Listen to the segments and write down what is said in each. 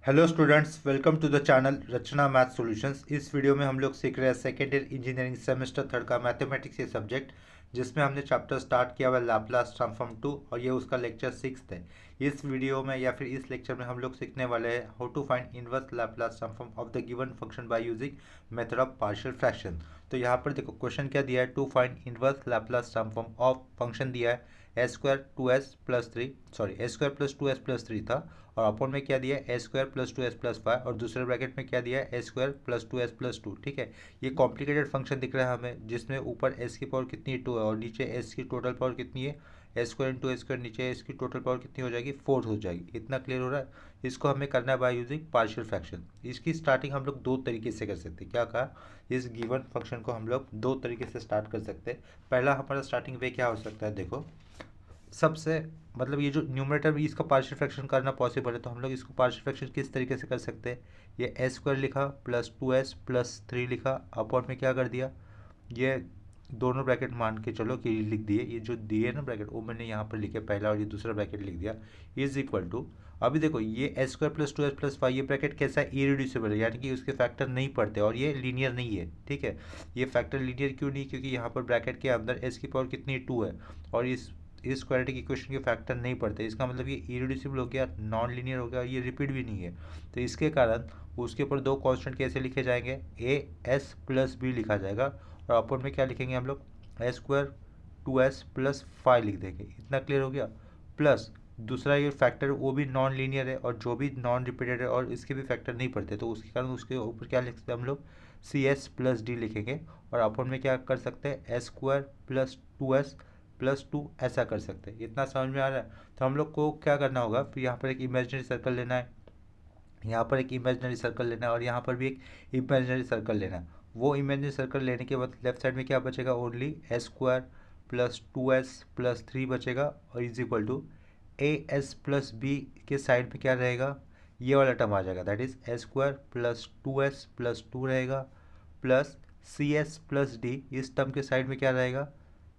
Hello students, welcome to the channel Rachna math solutions. इस video में हम लोग सीख रहे हैं second year engineering semester third का मैथमेटिक्स ये सब्जेक्ट, जिसमें हमने चैप्टर स्टार्ट किया हुआ लैपलास ट्रांसफॉर्म 2 और ये उसका लेक्चर 6 है। इस वीडियो में या फिर इस लेक्चर में हम लोग सीखने वाले हैं how to find inverse Laplace transform of the given function by using method of partial fraction. तो यहाँ पर देखो क्वेश्चन क्या दिया है, to find inverse Laplace transform of function दिया है s square two S plus three, sorry s square plus two S plus three था, और अपॉन में क्या दिया है a square plus two S plus five, और दूसरे ब्रैकेट में क्या दिया है a square plus two S plus two. ठीक है, ये कॉम्प्लिकेटेड फंक्शन दिख रहा है हमें, जिसमें ऊपर एस की पावर कितनी है टू है और नीचे एस की टोटल पावर कितनी है a square into A square, नीचे एस की टोटल पावर कितनी हो जाएगी फोर हो जाएगी। इतना क्लियर हो रहा है। इसको हमें करना है बाय यूजिंग पार्शियल फ्रैक्शन। इसकी स्टार्टिंग हम लोग दो तरीके से कर सकते हैं। क्या कहा, इस गिवन फंक्शन को हम लोग दो तरीके से स्टार्ट कर सकते हैं। पहला हमारा स्टार्टिंग वे क्या हो सकता है, देखो सबसे मतलब ये जो न्यूमरेटर भी इसका पार्शियल फ्रैक्शन करना पॉसिबल है, तो हम लोग इसको पार्शियल फ्रैक्शन किस तरीके से कर सकते हैं। ये एस स्क्वायर लिखा plus two S plus three लिखा, अपॉन में क्या कर दिया, ये दोनों ब्रैकेट मान के चलो कि लिख दिए, ये जो दिए ना ब्रैकेट वो मैंने यहाँ पर लिखे पहला और ये दूसरा ब्रैकेट लिख दिया इज इक्वल टू। अभी देखो ये S square plus two S plus five, ये ब्रैकेट कैसा है, इरिड्यूसिबल है, यानी कि उसके फैक्टर नहीं पड़ते और ये लीनियर नहीं है। ठीक है, ये फैक्टर लीनियर क्यों नहीं, क्योंकि यहाँ पर ब्रैकेट के अंदर एस की पावर कितनी टू है और इस क्वाड्रेटिक इक्वेशन के फैक्टर नहीं पड़ते। इसका मतलब ये इरिड्यूसिबल हो गया, नॉन लीनियर हो गया, ये रिपीट भी नहीं है। तो इसके कारण उसके ऊपर दो कांस्टेंट कैसे लिखे जाएंगे, ए एस प्लस बी लिखा जाएगा, और अपोन में क्या लिखेंगे हम लोग a square two S plus five लिख देंगे। इतना क्लियर हो गया। प्लस दूसरा ये फैक्टर वो भी नॉन लीनियर है और जो भी नॉन रिपीटेड है और इसके भी फैक्टर नहीं पड़ते, तो उसके कारण उसके ऊपर क्या लिख सकते हैं हम लोग सी एस प्लस डी लिखेंगे, और अपोन में क्या कर सकते हैं a square plus two S plus two ऐसा कर सकते हैं। इतना समझ में आ रहा है। तो हम लोग को क्या करना होगा, फिर यहाँ पर एक इमेजिनरी सर्कल लेना है, यहाँ पर एक इमेजिनरी सर्कल लेना है, और यहाँ पर भी एक इमेजिनरी सर्कल लेना है। वो इमेजिनरी सर्कल लेने के बाद लेफ्ट साइड में क्या बचेगा, only a square plus two S plus three बचेगा, और is equal to A S plus b के साइड में क्या रहेगा, ये वाला टर्म आ जाएगा, that is a square plus two S plus two रहेगा, plus c S plus d, इस टर्म के साइड में क्या रहेगा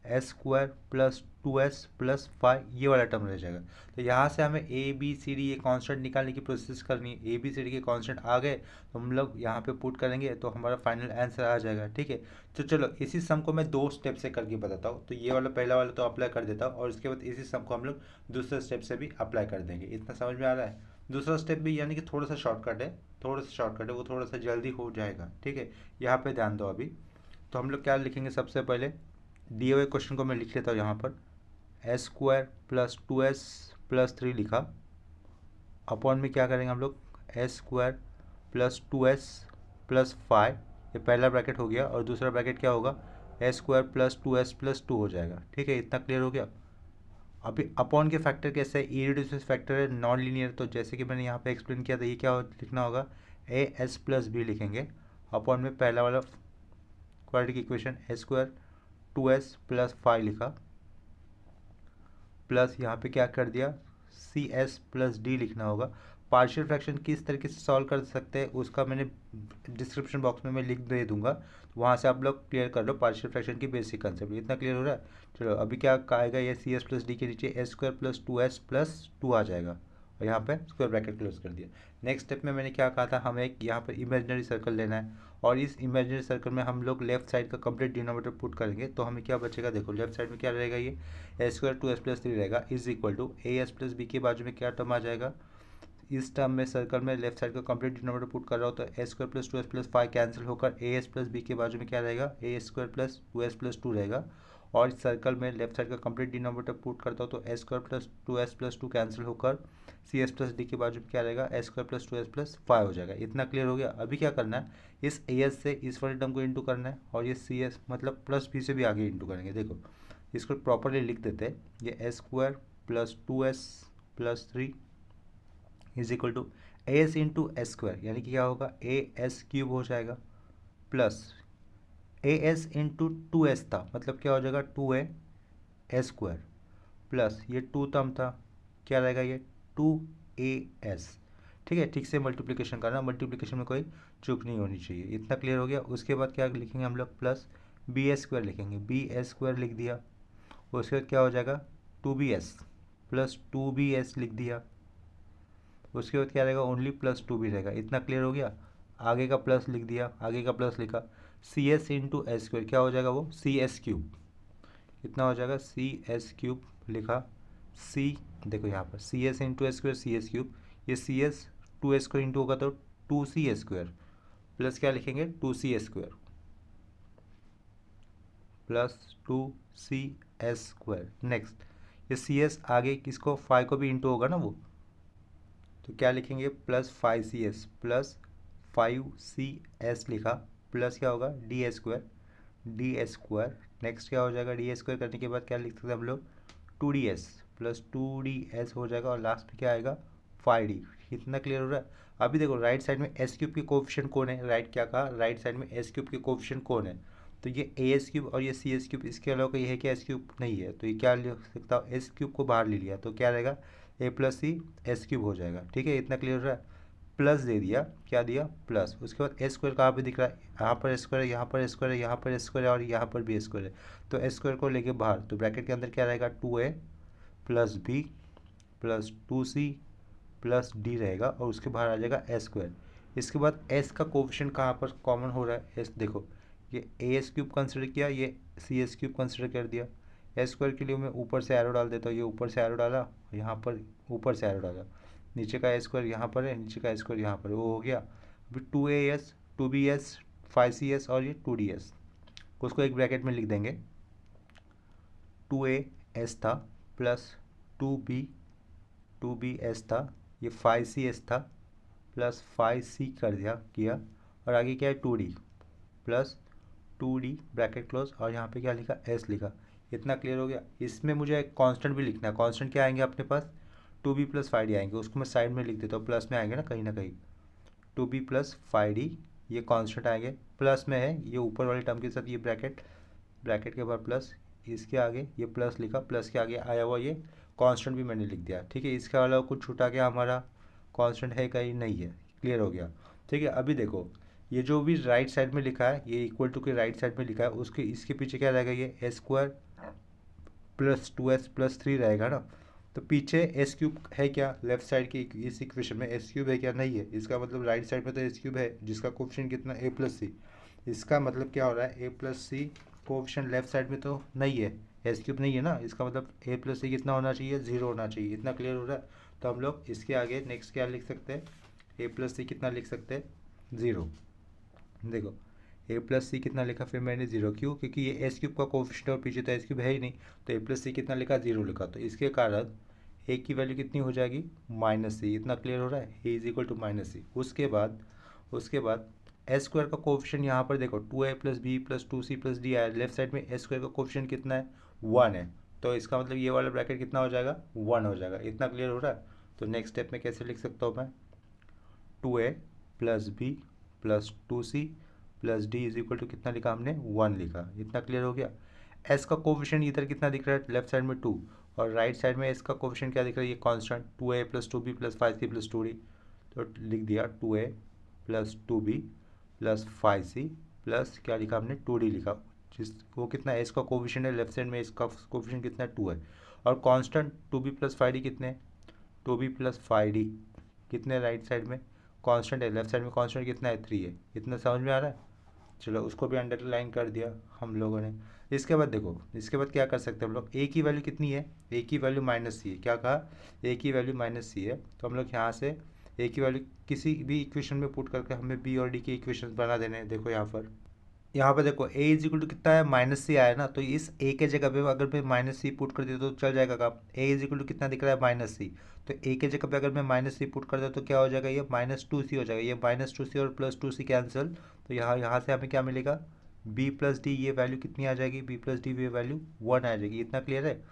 s square plus two S plus five, ये वाला टर्म रह जाएगा। तो यहाँ से हमें ए बी सी डी ये कांस्टेंट निकालने की प्रोसेस करनी है। ए बी सी डी के कांस्टेंट आ गए तो हम लोग यहाँ पे पुट करेंगे तो हमारा फाइनल आंसर आ जाएगा। ठीक है, तो चलो इसी सम को मैं दो स्टेप से करके बताता हूँ। तो ये वाला पहला वाला तो अप्लाई कर देता हूँ, और इसके बाद इसी सम को हम लोग दूसरे स्टेप से भी अप्लाई कर देंगे। इतना समझ में आ रहा है। दूसरा स्टेप भी यानी कि थोड़ा सा शॉर्टकट है, थोड़ा सा शॉर्टकट है, वो थोड़ा सा जल्दी हो जाएगा। ठीक है, यहाँ पे ध्यान दो अभी। तो हम लोग क्या लिखेंगे, सबसे पहले दिए हुए क्वेश्चन को मैं लिख लेता हूँ यहाँ पर, S square plus two S plus three लिखा, अपॉन में क्या करेंगे हम लोग S square plus two S plus five, ये पहला ब्रैकेट हो गया, और दूसरा ब्रैकेट क्या होगा S square plus two S plus to हो जाएगा। ठीक है, इतना क्लियर हो गया। अभी अपॉन के फैक्टर कैसे है, इरिड्यूसिबल फैक्टर है, नॉन लीनियर, तो जैसे कि मैंने यहाँ पे एक्सप्लेन किया था, ये क्या लिखना होगा ए एस प्लस बी लिखेंगे, अपॉन में पहला वाला quadratic equation A square two S plus five लिखा, प्लस यहाँ पे क्या कर दिया सी एस प्लस डी लिखना होगा। पार्शियल फ्रैक्शन किस तरीके से सॉल्व कर सकते हैं उसका मैंने डिस्क्रिप्शन बॉक्स में मैं लिख दे दूंगा, तो वहाँ से आप लोग क्लियर कर लो पार्शियल फ्रैक्शन की बेसिक कंसेप्ट। इतना क्लियर हो रहा है। चलो अभी क्या आएगा, ये सी एस प्लस डी के नीचे s square plus two S plus two आ जाएगा, और यहाँ पे स्क्वायर ब्रैकेट क्लोज कर दिया। नेक्स्ट स्टेप में मैंने क्या कहा था, हमें एक यहाँ पर इमेजिनरी सर्कल लेना है, और इस इमेजिनरी सर्कल में हम लोग लेफ्ट साइड का कंप्लीट डिनोमिनेटर पुट करेंगे, तो हमें क्या बचेगा, देखो लेफ्ट साइड में क्या रहेगा, ये a square two S plus three रहेगा, is equal to A S plus b के बाजू में क्या टर्म आ जाएगा, इस टर्म में सर्कल में लेफ्ट साइड का कंप्लीट डिनोमिनेटर पुट कर रहा हूँ, तो a square plus two S plus five cancel होकर ए एस प्लस बी के बाजू में क्या रहेगा a square plus two S plus two रहेगा, और इस सर्कल में लेफ्ट साइड का कंप्लीट डिनोमिनेटर पुट करता हूँ, तो a square plus two S plus two cancel होकर सी एस प्लस डी के बाजू में क्या रहेगा a square plus two S plus five हो जाएगा। इतना क्लियर हो गया। अभी क्या करना है, इस ए एस से इस वाले टर्म को इंटू करना है, और ये सी एस मतलब प्लस बी से भी आगे इंटू करेंगे। देखो इसको प्रॉपरली लिख देते हैं, ये a square plus two S plus three is equal to A s into S square, यानी कि क्या होगा ए एस क्यूब हो जाएगा, plus a s into two s था, मतलब क्या हो जाएगा टू ए एस स्क्वायर, प्लस ये टू टर्म था, क्या रहेगा ये टू ए एस। ठीक है, ठीक से मल्टीप्लिकेशन करना, मल्टीप्लिकेशन में कोई चूक नहीं होनी चाहिए। इतना क्लियर हो गया। उसके बाद क्या लिखेंगे हम लोग, प्लस बी एस स्क्वायर लिखेंगे, बी एस स्क्वायर लिख दिया, उसके बाद क्या हो जाएगा two B S plus two B S लिख दिया, उसके बाद क्या रहेगा, ओनली प्लस टू बी रहेगा। इतना क्लियर हो गया। आगे का प्लस लिख दिया, आगे का प्लस लिखा, C S into S square क्या हो जाएगा, वो सी एस क्यूब। कितना हो जाएगा, सी एस क्यूब लिखा। सी देखो यहाँ पर c S into S square c s cube, ये c s two s square into होगा तो two c s square, plus क्या लिखेंगे, two c s square plus two c s square. Next ये सी एस आगे किसको, five को भी इंटू होगा ना वो, तो क्या लिखेंगे, plus five C S, plus five C S लिखा, प्लस क्या होगा, D S square, D S square. Next क्या हो जाएगा, डी एस स्क्वायर करने के बाद क्या लिख सकते हैं हम लोग, two D S plus two D S हो जाएगा, और लास्ट में क्या आएगा, फाइव डी। इतना क्लियर हो रहा है। अभी देखो राइट साइड में एस क्यूब के कोफिशिएंट कौन है, राइट क्या कहा, राइट साइड में एस क्यूब के कोफिशिएंट कौन है, तो ये ए एस क्यूब और ये सी एस क्यूब, इसके अलावा ये है कि एस क्यूब नहीं है, तो ये क्या लिख सकता हूँ, एस क्यूब को बाहर ले लिया तो क्या रहेगा, ए प्लस सी एस क्यूब हो जाएगा। ठीक है, इतना क्लियर हो रहा है। प्लस दे दिया, क्या दिया, प्लस। उसके बाद एस स्क्वायर कहाँ पे दिख रहा है, यहाँ पर एस स्क्वायर है, यहाँ पर एस स्क्वायर है, यहाँ पर एस स्क्वायर है, और यहाँ पर भी एस स्क्वायर है, तो एस स्क्वायर को लेके बाहर, तो ब्रैकेट के अंदर क्या रहेगा, टू ए प्लस बी प्लस टू सी प्लस डी रहेगा, और उसके बाहर आ जाएगा एस स्क्वायर। इसके बाद एस का कोफिशिएंट कहाँ पर कॉमन हो रहा है, एस देखो, ये ए एस क्यूब कंसिडर किया, ये सी एस क्यूब कंसिडर कर दिया। एस स्क्वायर के लिए मैं ऊपर से एरो डाल देता हूँ, ये ऊपर से एरो डाला, यहाँ पर ऊपर से एरो डाला, नीचे का एस स्क्वायर यहाँ पर है, नीचे का एस स्क्वायर यहाँ पर है, वो हो गया। अभी टू ए S two B S five C S और ये टू डी एस, उसको एक ब्रैकेट में लिख देंगे, टू ए एस था प्लस टू बी एस था, ये फाइव सी एस था प्लस फाइव सी कर दिया किया, और आगे क्या है, two D plus two D bracket close, और यहाँ पे क्या लिखा, एस लिखा। इतना क्लियर हो गया। इसमें मुझे एक कांस्टेंट भी लिखना है, कांस्टेंट क्या आएंगे अपने पास, two B plus five d आएंगे, उसको मैं साइड में लिख देता हूँ, प्लस में आएंगे ना कहीं, two B plus five D, ये कांस्टेंट आएंगे, प्लस में है, ये ऊपर वाले टर्म के साथ ये ब्रैकेट, ब्रैकेट के बाद प्लस, इसके आगे ये प्लस लिखा, प्लस के आगे आया हुआ ये कांस्टेंट भी मैंने लिख दिया। ठीक है, इसके अलावा कुछ छूटा क्या हमारा, कांस्टेंट है कहीं, नहीं है, क्लियर हो गया। ठीक है, अभी देखो ये जो भी राइट साइड में लिखा है, ये इक्वल टू के राइट साइड में लिखा है, उसके इसके पीछे क्या रहेगा, ये S square plus two S plus three रहेगा ना, तो पीछे एस क्यूब है क्या, लेफ्ट साइड की इस इक्वेशन में एस क्यूब है क्या, नहीं है, इसका मतलब राइट साइड में तो एस क्यूब है, जिसका कोफिशिएंट कितना, ए प्लस सी। इसका मतलब क्या हो रहा है, ए प्लस सी कोफिशिएंट लेफ्ट साइड में तो नहीं है, एस क्यूब नहीं है ना, इसका मतलब ए प्लस सी कितना होना चाहिए, जीरो होना चाहिए। इतना क्लियर हो रहा है। तो हम लोग इसके आगे नेक्स्ट क्या लिख सकते हैं, ए प्लस सी कितना लिख सकते हैं, ज़ीरो। देखो ए प्लस सी कितना लिखा फिर मैंने, जीरो, क्यों, क्योंकि ये एस क्यूब का कोफिशिएंट और पीछे तो एस क्यूब है ही नहीं, तो ए प्लस सी कितना लिखा, जीरो लिखा, तो इसके कारण ए की वैल्यू कितनी हो जाएगी, माइनस सी। इतना क्लियर हो रहा है, A is equal to minus C. उसके बाद एस स्क्वायर का कोफिशिएंट यहाँ पर देखो, टू ए प्लस बी प्लस टू सी प्लस डी आया, लेफ्ट साइड में एस स्क्वायर का कोफिशिएंट कितना है, वन है, तो इसका मतलब ये वाला ब्रैकेट कितना हो जाएगा, वन हो जाएगा। इतना क्लियर हो रहा है। तो नेक्स्ट स्टेप में कैसे लिख सकता हूँ मैं, two A plus B plus two C plus d is equal to कितना लिखा हमने, वन लिखा। इतना क्लियर हो गया। एस का कोफिशिएंट इधर कितना दिख रहा है, लेफ्ट साइड में टू, और राइट साइड में एस का कोफिशिएंट क्या दिख रहा है, ये कांस्टेंट, टू ए plus two B plus five c plus two d, तो लिख दिया टू ए plus two B plus five c plus क्या लिखा हमने, टू डी लिखा, जिस वो कितना एस का कोफिशिएंट है, लेफ्ट साइड में इसका कोफिशिएंट कितना है, टू है, और constant two B plus five d कितने, two B plus five d कितने, राइट साइड में कांस्टेंट है, लेफ्ट साइड में कांस्टेंट कितना है, थ्री है। इतना समझ में आ रहा है। चलो उसको भी अंडरलाइन कर दिया हम लोगों ने। इसके बाद देखो, इसके बाद क्या कर सकते हैं हम लोग, ए की वैल्यू कितनी है, ए की वैल्यू माइनस सी है, क्या कहा, ए की वैल्यू माइनस सी है, तो हम लोग यहाँ से ए की वैल्यू किसी भी इक्वेशन में पुट करके हमें बी और डी के इक्वेशन बना देने हैं। देखो यहाँ पर देखो ए इज इक्वल टू कितना है, माइनस सी आया ना, तो इस ए के जगह पे अगर मैं माइनस सी पुट कर दिया तो चल जाएगा काम। ए इज इक्वल टू कितना दिख रहा है, माइनस सी, तो ए के जगह पे अगर मैं माइनस सी पुट कर दिया तो क्या हो जाएगा, ये माइनस टू सी हो जाएगा, ये माइनस टू सी और प्लस टू सी कैंसिल, तो यहाँ से हमें क्या मिलेगा, बी प्लस डी, ये वैल्यू कितनी आ जाएगी, बी प्लस डी ये वैल्यू वन आ जाएगी। इतना क्लियर है।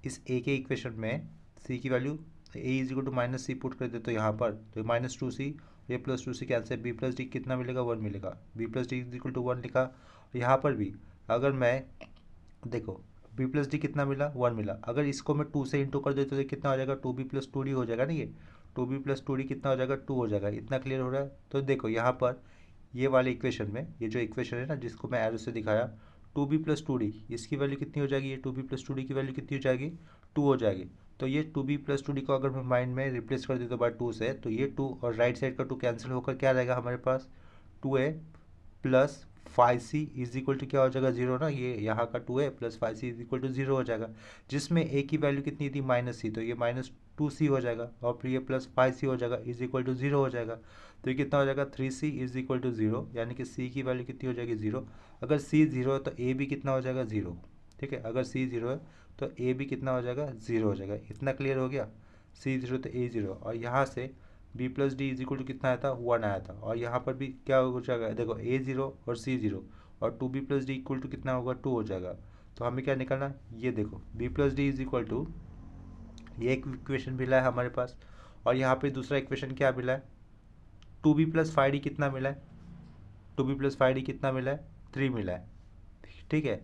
इस ए के इक्वेशन में सी की value A is equal to minus C put कर दे तो यहाँ पर तो माइनस टू सी, ये plus two c cancel, b plus d कितना मिलेगा, वन मिलेगा, b plus d is equal to one लिखा। यहाँ पर भी अगर मैं देखो बी प्लस डी कितना मिला, वन मिला, अगर इसको मैं टू से इंटू कर देता तो कितना हो जाएगा, two B plus two d हो जाएगा ना, ये two B plus two d कितना हो जाएगा, टू हो जाएगा। इतना क्लियर हो रहा है। तो देखो यहाँ पर ये वाले इक्वेशन में, ये जो इक्वेशन है ना जिसको मैं एरो से दिखाया, two B plus two d, इसकी वैल्यू कितनी हो जाएगी, ये two B plus two d की वैल्यू कितनी हो जाएगी, टू हो जाएगी। तो ये 2b+2d को अगर मैं माइंड में रिप्लेस कर देता हूँ बाय 2 से, तो ये 2 और राइट साइड का 2 कैंसिल होकर क्या रहेगा हमारे पास 2a plus 5c is equal to क्या हो जाएगा 0 ना, ये यहाँ का 2a plus 5c is equal to 0 हो जाएगा, जिसमें a की वैल्यू कितनी थी -c, तो ये -2c हो जाएगा और फिर ये प्लस 5c हो जाएगा इज इक्वल टू 0 हो जाएगा। तो ये कितना हो जाएगा 3c इज इक्वल टू 0, यानी कि c की वैल्यू कितनी हो जाएगी 0। अगर c 0 है तो a भी कितना हो जाएगा 0। ठीक है, अगर c 0 है तो a भी कितना हो जाएगा 0 हो जाएगा। इतना क्लियर हो गया, c 0 तो a 0, और यहाँ से b+d इज इक्वल टू कितना आया था 1 आया था, और यहाँ पर भी क्या हो जाएगा देखो a 0 और c 0, और 2b+d इक्वल टू कितना होगा 2 हो जाएगा। तो हमें क्या निकालना है, ये देखो b+d इज इक्वल टू, ये एक इक्वेशन मिला है हमारे पास, और यहाँ पे दूसरा इक्वेशन क्या मिला है 2b+5d कितना मिला है, 2b+5d कितना मिला है 3 मिला है। ठीक है,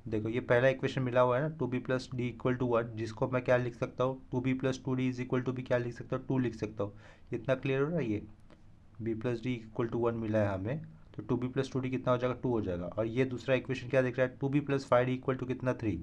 देखो ये पहला इक्वेशन मिला हुआ है ना 2b+d इक्वल टू 1, जिसको मैं क्या लिख सकता हूँ 2b+2d इज इक्वल टू भी क्या लिख सकता हूँ 2 लिख सकता हूँ। इतना क्लियर हो रहा है, ये b+d इक्वल टू 1 मिला है हमें, तो 2b+2d कितना हो जाएगा 2 हो जाएगा। और ये दूसरा इक्वेशन क्या दिख रहा है 2b+5d इक्वल टू कितना 3,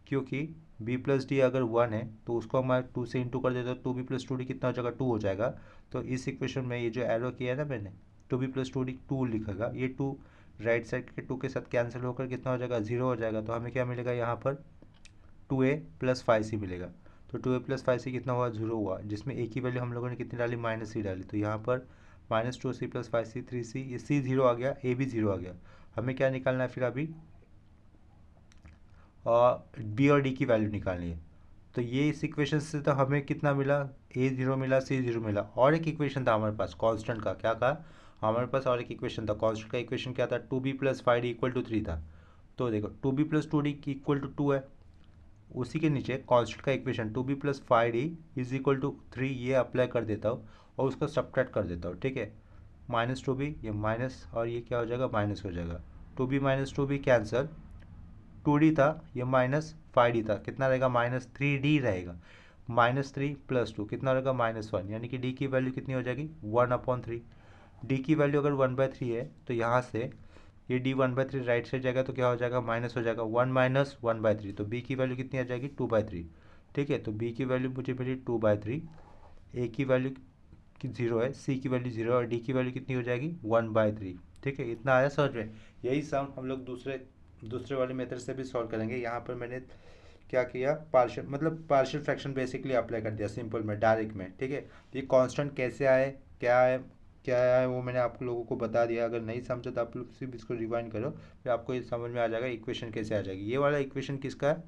क्योंकि b+d अगर 1 है तो उसको मैं 2 से इंटू कर देता हूँ, 2b+2d कितना हो जाएगा 2 हो जाएगा। तो इस इक्वेशन में ये जो एरो किया है ना मैंने 2b+2d 2 लिखेगा, ये 2 राइट साइड के 2 के साथ कैंसिल होकर कितना हो जाएगा 0 हो जाएगा। तो हमें क्या मिलेगा यहाँ पर 2a प्लस 5c मिलेगा। तो 2a प्लस 5c कितना हुआ 0 हुआ, जिसमें a की वैल्यू हम लोगों ने कितनी डाली -c डाली, तो यहाँ पर -2c प्लस 5c 3c, ये c 0 आ गया, a भी 0 आ गया। हमें क्या निकालना है फिर अभी, और b और d की वैल्यू निकालनी है। तो ये इस इक्वेशन से तो हमें कितना मिला a 0 मिला, c 0 मिला, और एक इक्वेशन था हमारे पास कांस्टेंट का, क्या कहा हमारे पास और एक इक्वेशन था कांस्टेंट का, इक्वेशन क्या था 2b+5d इक्वल टू 3 था। तो देखो 2b+2d इक्वल टू 2 है, उसी के नीचे कांस्टेंट का equation 2b+5d is equal to 3 ये अप्लाई कर देता हूँ और उसको सब्ट्रैक्ट कर देता हूँ। ठीक है, -2b ये माइनस और ये क्या हो जाएगा माइनस हो जाएगा, 2b - 2b कैंसल, 2d था ये -5d था, कितना रहेगा -3d रहेगा, -3 + 2 कितना रहेगा -1, यानी कि d की वैल्यू कितनी हो जाएगी 1/3। d की वैल्यू अगर 1/3 है तो यहाँ से ये d 1/3 राइट साइड जाएगा तो क्या हो जाएगा माइनस हो जाएगा 1 - 1/3, तो b की वैल्यू कितनी आ जाएगी 2/3। ठीक है, तो b की वैल्यू मुझे मिली 2/3, a की वैल्यू 0 है, c की वैल्यू 0 और d की वैल्यू कितनी हो जाएगी 1/3। ठीक है, इतना आया समझ में। यही सम हम लोग दूसरे वाले मेथड से भी सॉल्व करेंगे। यहाँ पर मैंने क्या किया पार्शियल मतलब पार्शियल फ्रैक्शन बेसिकली अप्लाई कर दिया सिंपल में डायरेक्ट में। ठीक है, तो ये कांस्टेंट कैसे आए क्या है वो मैंने आप लोगों को बता दिया। अगर नहीं समझा तो आप लोग सिर्फ इसको रिवाइंड करो, फिर आपको ये समझ में आ जाएगा इक्वेशन कैसे आ जाएगी। ये वाला इक्वेशन किसका है,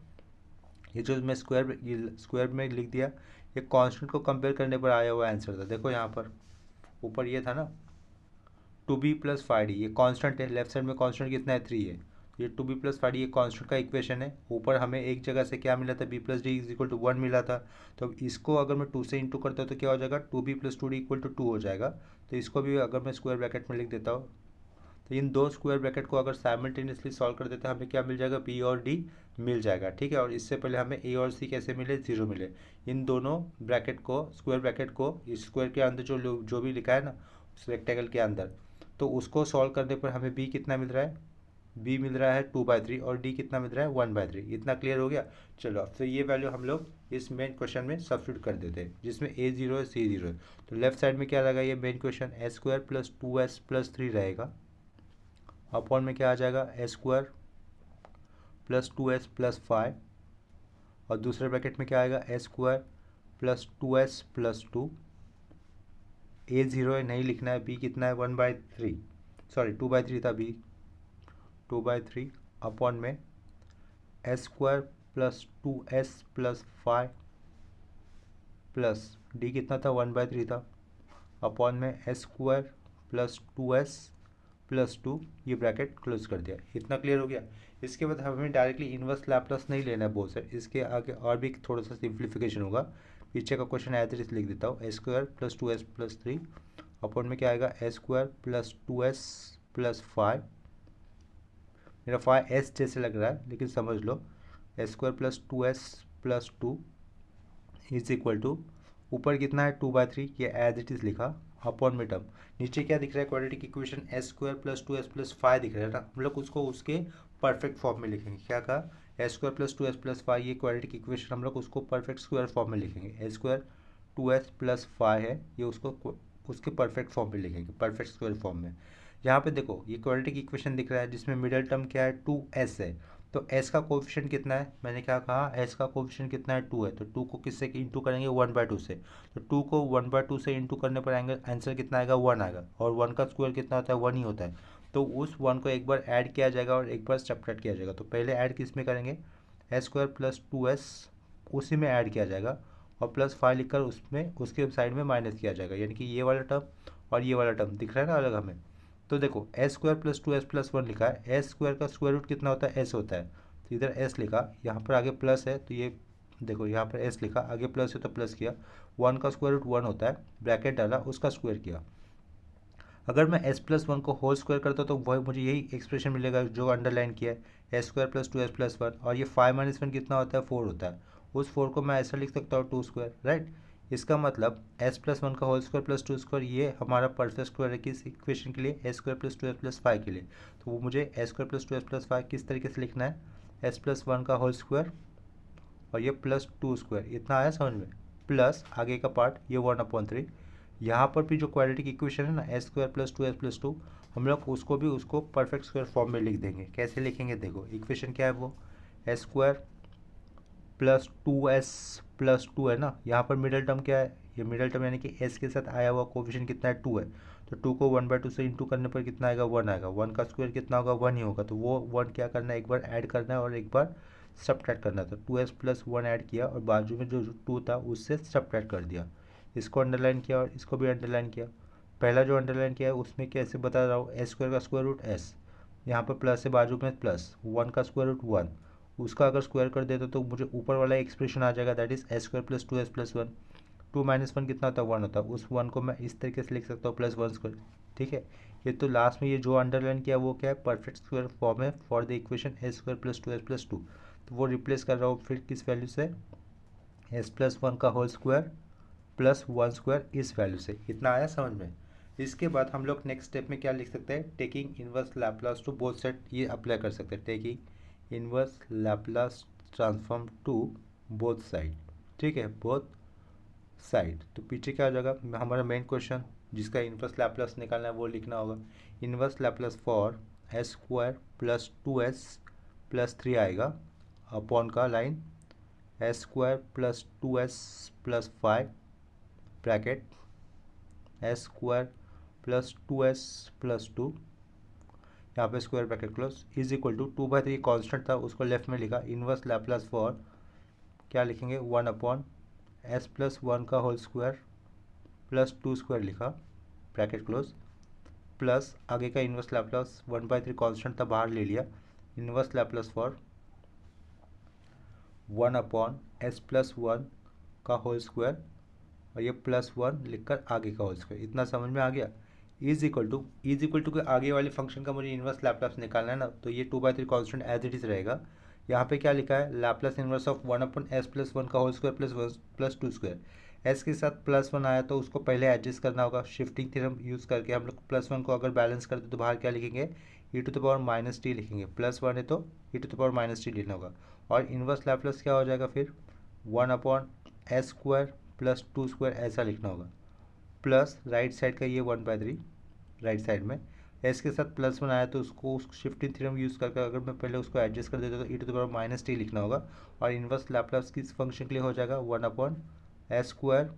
ये जो मैं स्क्वायर में लिख दिया, ये कांस्टेंट को कंपेयर करने पर आया हुआ आंसर था। देखो यहाँ पर ऊपर ये था ना 2b+5d, ये कांस्टेंट है, लेफ्ट साइड में कांस्टेंट कितना है 3 है, ये 2b+5d ये कांस्टेंट का इक्वेशन है। ऊपर हमें एक जगह से क्या मिला था b+d इज इक्वल टू 1 मिला था, तो इसको अगर मैं 2 से इंटू करता हूँ तो क्या हो जाएगा 2b+2d इक्वल टू 2 हो जाएगा। तो इसको भी अगर मैं स्क्वायर ब्रैकेट में लिख देता हूँ, तो इन दो स्क्वायर ब्रैकेट को अगर साइमल्टेनियसली सॉल्व कर देते हैं हमें क्या मिल जाएगा b और d मिल जाएगा। ठीक है, और इससे पहले हमें a और c कैसे मिले 0 मिले। इन दोनों ब्रैकेट को स्क्वायर ब्रैकेट को इस स्क्वायर के अंदर जो भी लिखा है ना उस रेक्टेंगल के अंदर, तो उसको सॉल्व करने पर हमें b कितना मिल रहा है, b मिल रहा है 2/3 और d कितना मिल रहा है 1/3। इतना क्लियर हो गया। चलो अब तो ये वैल्यू हम लोग इस मेन क्वेश्चन में सब्स्टिट्यूट कर देते हैं, जिसमें a 0 है c 0 है। तो लेफ्ट साइड में क्या रहेगा, ये मेन क्वेश्चन a² + 2s + 3 रहेगा, अपॉन में क्या आ जाएगा a² + 2s + 5, और दूसरे ब्रैकेट में क्या आएगा a² + 2s + 2। a 0 है नहीं लिखना है, b कितना है 1/3 सॉरी 2/3 था b 2/3 अपॉन में a² + 2s + 5 प्लस d कितना था 1/3 था, अपॉन में a² + 2s + 2, ये ब्रैकेट क्लोज कर दिया। इतना क्लियर हो गया। इसके बाद हमें डायरेक्टली इन्वर्स लैप्लास नहीं लेना है बहुत से, इसके आगे और भी थोड़ा सा सिंप्लीफिकेशन होगा। पीछे का क्वेश्चन एज इट इज लिख देता हूँ, a² + 2s + 3 अपॉन में क्या आएगा a² + 2s + 5, मेरा 5s जैसे लग रहा है लेकिन समझ लो, a² + 2s + 2 is equal to ऊपर कितना है 2/3, ये एज इट इज लिखा, अपॉन में टर्म नीचे क्या दिख रहा है क्वाड्रेटिक इक्वेशन a² + 2s + 5 दिख रहा है ना, हम लोग उसको उसके परफेक्ट फॉर्म में लिखेंगे। क्या कहा ए स्क्वायर प्लस 2s प्लस 5 ये क्वाड्रेटिक इक्वेशन हम लोग उसको परफेक्ट स्क्वायर फॉर्म में लिखेंगे। ए स्क्वायर 2s प्लस 5 है, ये उसको उसके परफेक्ट फॉर्म में लिखेंगे, परफेक्ट स्क्वायर फॉर्म में। यहाँ पे देखो ये क्वाड्रेटिक इक्वेशन दिख रहा है जिसमें मिडिल टर्म क्या है 2s है, तो s का कोएफिशिएंट कितना है, मैंने क्या कहा s का कोएफिशिएंट कितना है 2 है, तो 2 को किससे इंटू करेंगे 1/2 से, तो 2 को 1/2 से इंटू करने पर आएंगे आंसर कितना आएगा 1 आएगा, और 1 का स्क्वायर कितना होता है 1 ही होता है, तो उस 1 को एक बार ऐड किया जाएगा और एक बार सब्ट्रैक्ट किया जाएगा। तो पहले ऐड किस में करेंगे, s स्क्वायर प्लस 2s उसी में ऐड किया जाएगा और प्लस 5 लिखकर उसमें उसके साइड में माइनस किया जाएगा, यानी कि ये वाला टर्म और ये वाला टर्म दिख रहा है ना अलग हमें। तो देखो S square plus 2s plus 1 लिखा है, एस स्क्वायर का स्क्वायर रूट कितना होता है एस होता है, तो इधर एस लिखा, यहाँ पर आगे प्लस है तो ये देखो यहाँ पर एस लिखा, आगे प्लस है तो प्लस किया, 1 का स्क्वायर रूट 1 होता है, ब्रैकेट डाला उसका स्क्वायर किया। अगर मैं s प्लस 1 को होल स्क्वायर करता तो वह मुझे यही एक्सप्रेशन मिलेगा जो अंडरलाइन किया है, s square plus 2s plus 1, और ये 5 माइनस 1 कितना होता है 4 होता है, उस 4 को मैं ऐसा लिख सकता हूँ 2 स्क्वायर, राइट। इसका मतलब s प्लस 1 का होल स्क्वायर प्लस 2 स्क्वायर ये हमारा परफेक्ट स्क्वायर है किस इक्वेशन के लिए, S square plus 2s plus 5 के लिए। तो वो मुझे S square plus 2s plus 5 किस तरीके से लिखना है, s प्लस 1 का होल स्क्वायर और ये प्लस 2 स्क्वायर, इतना आया समझ में, प्लस आगे का पार्ट ये 1/3। यहाँ पर भी जो क्वाड्रेटिक इक्वेशन है ना S square plus 2s plus 2, हम लोग उसको भी उसको परफेक्ट स्क्वायर फॉर्म में लिख देंगे। कैसे लिखेंगे देखो, इक्वेशन क्या है वो, S square plus 2s plus 2 है ना, यहाँ पर मिडिल टर्म क्या है, ये मिडिल टर्म यानी कि s के साथ आया हुआ कोएफिशिएंट कितना है 2 है, तो 2 को 1/2 से इंटू करने पर कितना आएगा 1 आएगा, 1 का स्क्वायर कितना होगा 1 ही होगा, तो वो 1 क्या करना है एक बार ऐड करना है और एक बार सब्ट्रैक्ट करना था, 2s प्लस 1 ऐड किया और बाजू में जो 2 था उससे सब्ट्रैक्ट कर दिया, इसको अंडरलाइन किया और इसको भी अंडरलाइन किया। पहला जो अंडरलाइन किया है उसमें कैसे बता रहा हूँ, एस स्क्वायर का स्क्वायर रूट एस, यहाँ पर प्लस है बाजू में प्लस, 1 का स्क्वायर रूट 1, उसका अगर स्क्वायर कर देता तो मुझे ऊपर वाला एक्सप्रेशन आ जाएगा that is S square plus 2s plus 1, 2 minus 1 कितना होता है 1 होता है, उस 1 को मैं इस तरीके से लिख सकता हूँ प्लस 1 स्क्वायर, ठीक है। ये तो लास्ट में ये जो अंडरलाइन किया वो क्या है परफेक्ट स्क्वायर फॉर्म है for the equation S square plus 2s plus 2, तो वो रिप्लेस कर रहा हूँ फिर किस वैल्यू से, एस प्लस 1 का होल स्क्वायर प्लस 1 स्क्वायर इस वैल्यू से, इतना आया समझ में। इसके बाद हम लोग नेक्स्ट स्टेप में क्या लिख सकते हैं, taking inverse Laplace to both side, ये अप्लाई कर सकते हैं, taking inverse Laplace transform to both side, ठीक है, बोथ साइड। तो पीछे क्या हो जाएगा हमारा मेन क्वेश्चन जिसका इनवर्स लैप्लास निकालना है वो लिखना होगा, inverse Laplace for s square plus 2s plus 3 आएगा अपॉन का line s square plus 2s plus 5 bracket s square plus 2s plus 2, यहाँ पे square bracket close is equal to 2/3 constant था उसको लेफ्ट में लिखा, इनवर्स लैप्लास फॉर क्या लिखेंगे 1/s प्लस 1 का होल स्क्वायर प्लस 2 स्क्वायर लिखा ब्रैकेट क्लोज, प्लस आगे का इनवर्स लैप्लास 1/3 कॉन्स्टेंट था बाहर ले लिया, inverse Laplace for 1/s plus 1 का होल स्क्वायर और ये प्लस 1 लिखकर आगे का होल स्क्वायर, इतना समझ में आ गया। इज इक्वल टू के आगे वाले फंक्शन का मुझे इनवर्स लैप्लास निकालना है ना, तो ये 2/3 कॉन्स्टेंट एज इट इज रहेगा। यहाँ पे क्या लिखा है Laplace inverse of 1/s plus 1 का whole square plus 2 square, s के साथ प्लस 1 आया तो उसको पहले एडजस्ट करना होगा, शिफ्टिंग थ्योरम यूज़ करके हम लोग प्लस 1 को अगर बैलेंस करते तो बाहर क्या लिखेंगे e⁻−t लिखेंगे, प्लस 1 है तो e⁻−t लेना होगा, और इनवर्स लैप्लास क्या हो जाएगा फिर 1/s स्क्वायर प्लस 2 स्क्वायर ऐसा लिखना होगा, प्लस राइट साइड का ये 1/3 राइट साइड में, एस के साथ प्लस 1 आया तो उसको शिफ्टिंग थ्योरम यूज़ करके अगर मैं पहले उसको एडजस्ट कर देता तो e⁻−t लिखना होगा, और इनवर्स लैप्लास किस फंक्शन के लिए हो जाएगा 1/s स्क्वायर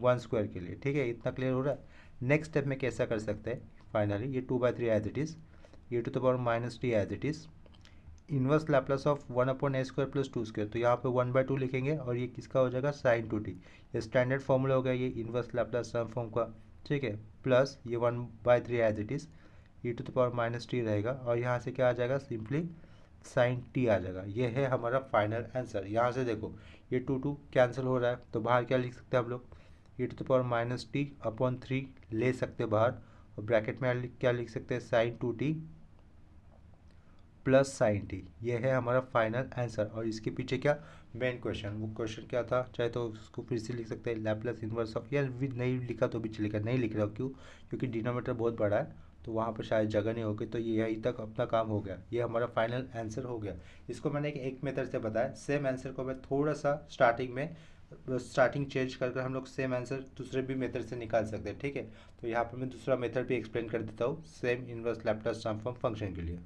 1 स्क्वायर के लिए, ठीक है, इतना क्लियर हो रहा है। नेक्स्ट स्टेप में कैसा कर सकते हैं, फाइनली ये 2/3 as it is, e⁻−t as it is, inverse Laplace of 1/s square plus 2 square, तो यहाँ पे 1/2 लिखेंगे और ये किसका हो जाएगा sin 2t, ये स्टैंडर्ड फॉर्मूला हो गया ये इनवर्स लैप्लास ट्रांसफॉर्म का, ठीक है, प्लस ये 1/3 एज इट इज़ e⁻−t रहेगा और यहाँ से क्या आ जाएगा सिंपली sin t आ जाएगा, ये है हमारा फाइनल आंसर। यहाँ से देखो ये 2 कैंसिल हो रहा है तो बाहर क्या लिख सकते हैं हम लोग e⁻−t/3 ले सकते हैं बाहर, और ब्रैकेट में क्या लिख सकते हैं sin 2t plus sin t, ये है हमारा फाइनल आंसर। और इसके पीछे क्या मेन क्वेश्चन, वो क्वेश्चन क्या था चाहे तो उसको फिर से लिख सकते हैं लैप्लास इनवर्स ऑफ, यार भी नहीं लिखा तो भी चलेगा, नहीं लिख रहा हूँ क्यों, क्योंकि डिनोमिनेटर बहुत बड़ा है तो वहाँ पर शायद जगह नहीं होगी, तो ये यहीं तक अपना काम हो गया, ये हमारा फाइनल आंसर हो गया। इसको मैंने एक मेथड से बताया, सेम आंसर को मैं थोड़ा सा स्टार्टिंग चेंज कर हम लोग सेम आंसर दूसरे भी मेथड से निकाल सकते हैं, ठीक है। तो यहाँ पर मैं दूसरा मेथड भी एक्सप्लेन कर देता हूँ same inverse Laplace transform function के लिए।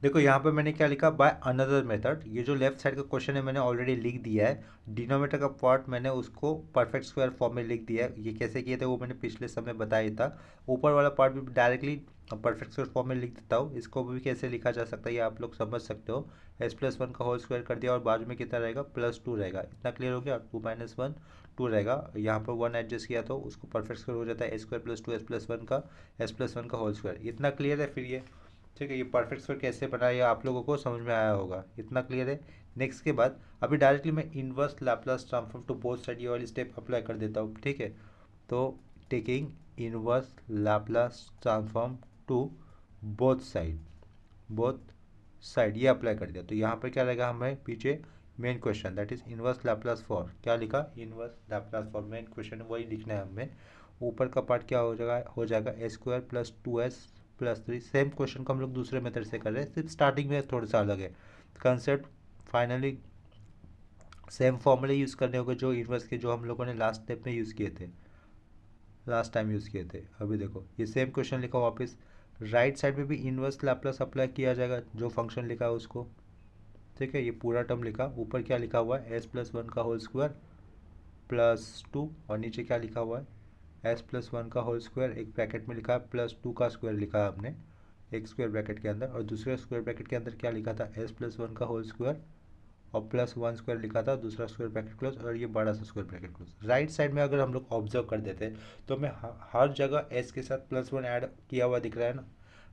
देखो यहाँ पे मैंने क्या लिखा, बाय अनदर मेथड। ये जो लेफ्ट साइड का क्वेश्चन है मैंने ऑलरेडी लिख दिया है, डिनोमीटर का पार्ट मैंने उसको परफेक्ट स्क्वायर फॉर्म में लिख दिया है। ये कैसे किए थे वो मैंने पिछले समय बताया था। ऊपर वाला पार्ट भी डायरेक्टली परफेक्ट स्क्वायर फॉर्म में लिख देता हूँ। इसको भी कैसे लिखा जा सकता है ये आप लोग समझ सकते हो। S+1 का होल स्क्वायर कर दिया और बाजू में कितना रहेगा, +2 रहेगा। इतना क्लियर हो गया। 2 - 1 2 रहेगा, यहाँ पर 1 एडजस्ट किया तो उसको परफेक्ट स्क्वायर हो जाता है A² + 2 S+1 का होल स्क्वायर। इतना क्लियर है। फिर ये ठीक है, ये परफेक्ट स्क्वायर कैसे बना ये आप लोगों को समझ में आया होगा, इतना क्लियर है। नेक्स्ट के बाद अभी डायरेक्टली मैं inverse Laplace transform to both side ये वाली स्टेप अप्लाई कर देता हूँ, ठीक है। तो taking inverse Laplace transform to both side ये अप्लाई कर दिया। तो यहाँ पर क्या रहेगा, हमें पीछे main question that is inverse Laplace for, क्या लिखा, inverse Laplace for main question वही लिखना है हमें। ऊपर का पार्ट क्या हो जाएगा A² + 2S+3। सेम क्वेश्चन को हम लोग दूसरे मेथड से कर रहे हैं, सिर्फ स्टार्टिंग में थोड़ा सा अलग है कंसेप्ट। फाइनली सेम फॉर्मूले यूज़ करने होंगे जो इनवर्स के जो हम लोगों ने लास्ट स्टेप में यूज़ किए थे, लास्ट टाइम यूज़ किए थे। अभी देखो ये सेम क्वेश्चन लिखा वापस, राइट साइड में भी इनवर्स लैप्लास अप्लाई किया जाएगा जो फंक्शन लिखा है उसको, ठीक है। ये पूरा टर्म लिखा, ऊपर क्या लिखा हुआ है, S+1 का होल स्क्वायर +2 और नीचे क्या लिखा हुआ है, S+1 का होल स्क्वायर एक ब्रैकेट में लिखा है +2 का स्क्वायर लिखा है हमने एक स्क्वायर ब्रैकेट के अंदर, और दूसरे स्क्वायर ब्रैकेट के अंदर क्या लिखा था, S+1 का होल स्क्वायर और +1 स्क्वायर लिखा था दूसरा स्क्वायर ब्रैकेट क्लोज, और ये बड़ा सा square bracket close. Right side में अगर हम लोग ऑब्जर्व कर देते तो हमें हर जगह S के साथ +1 ऐड किया हुआ दिख रहा है ना।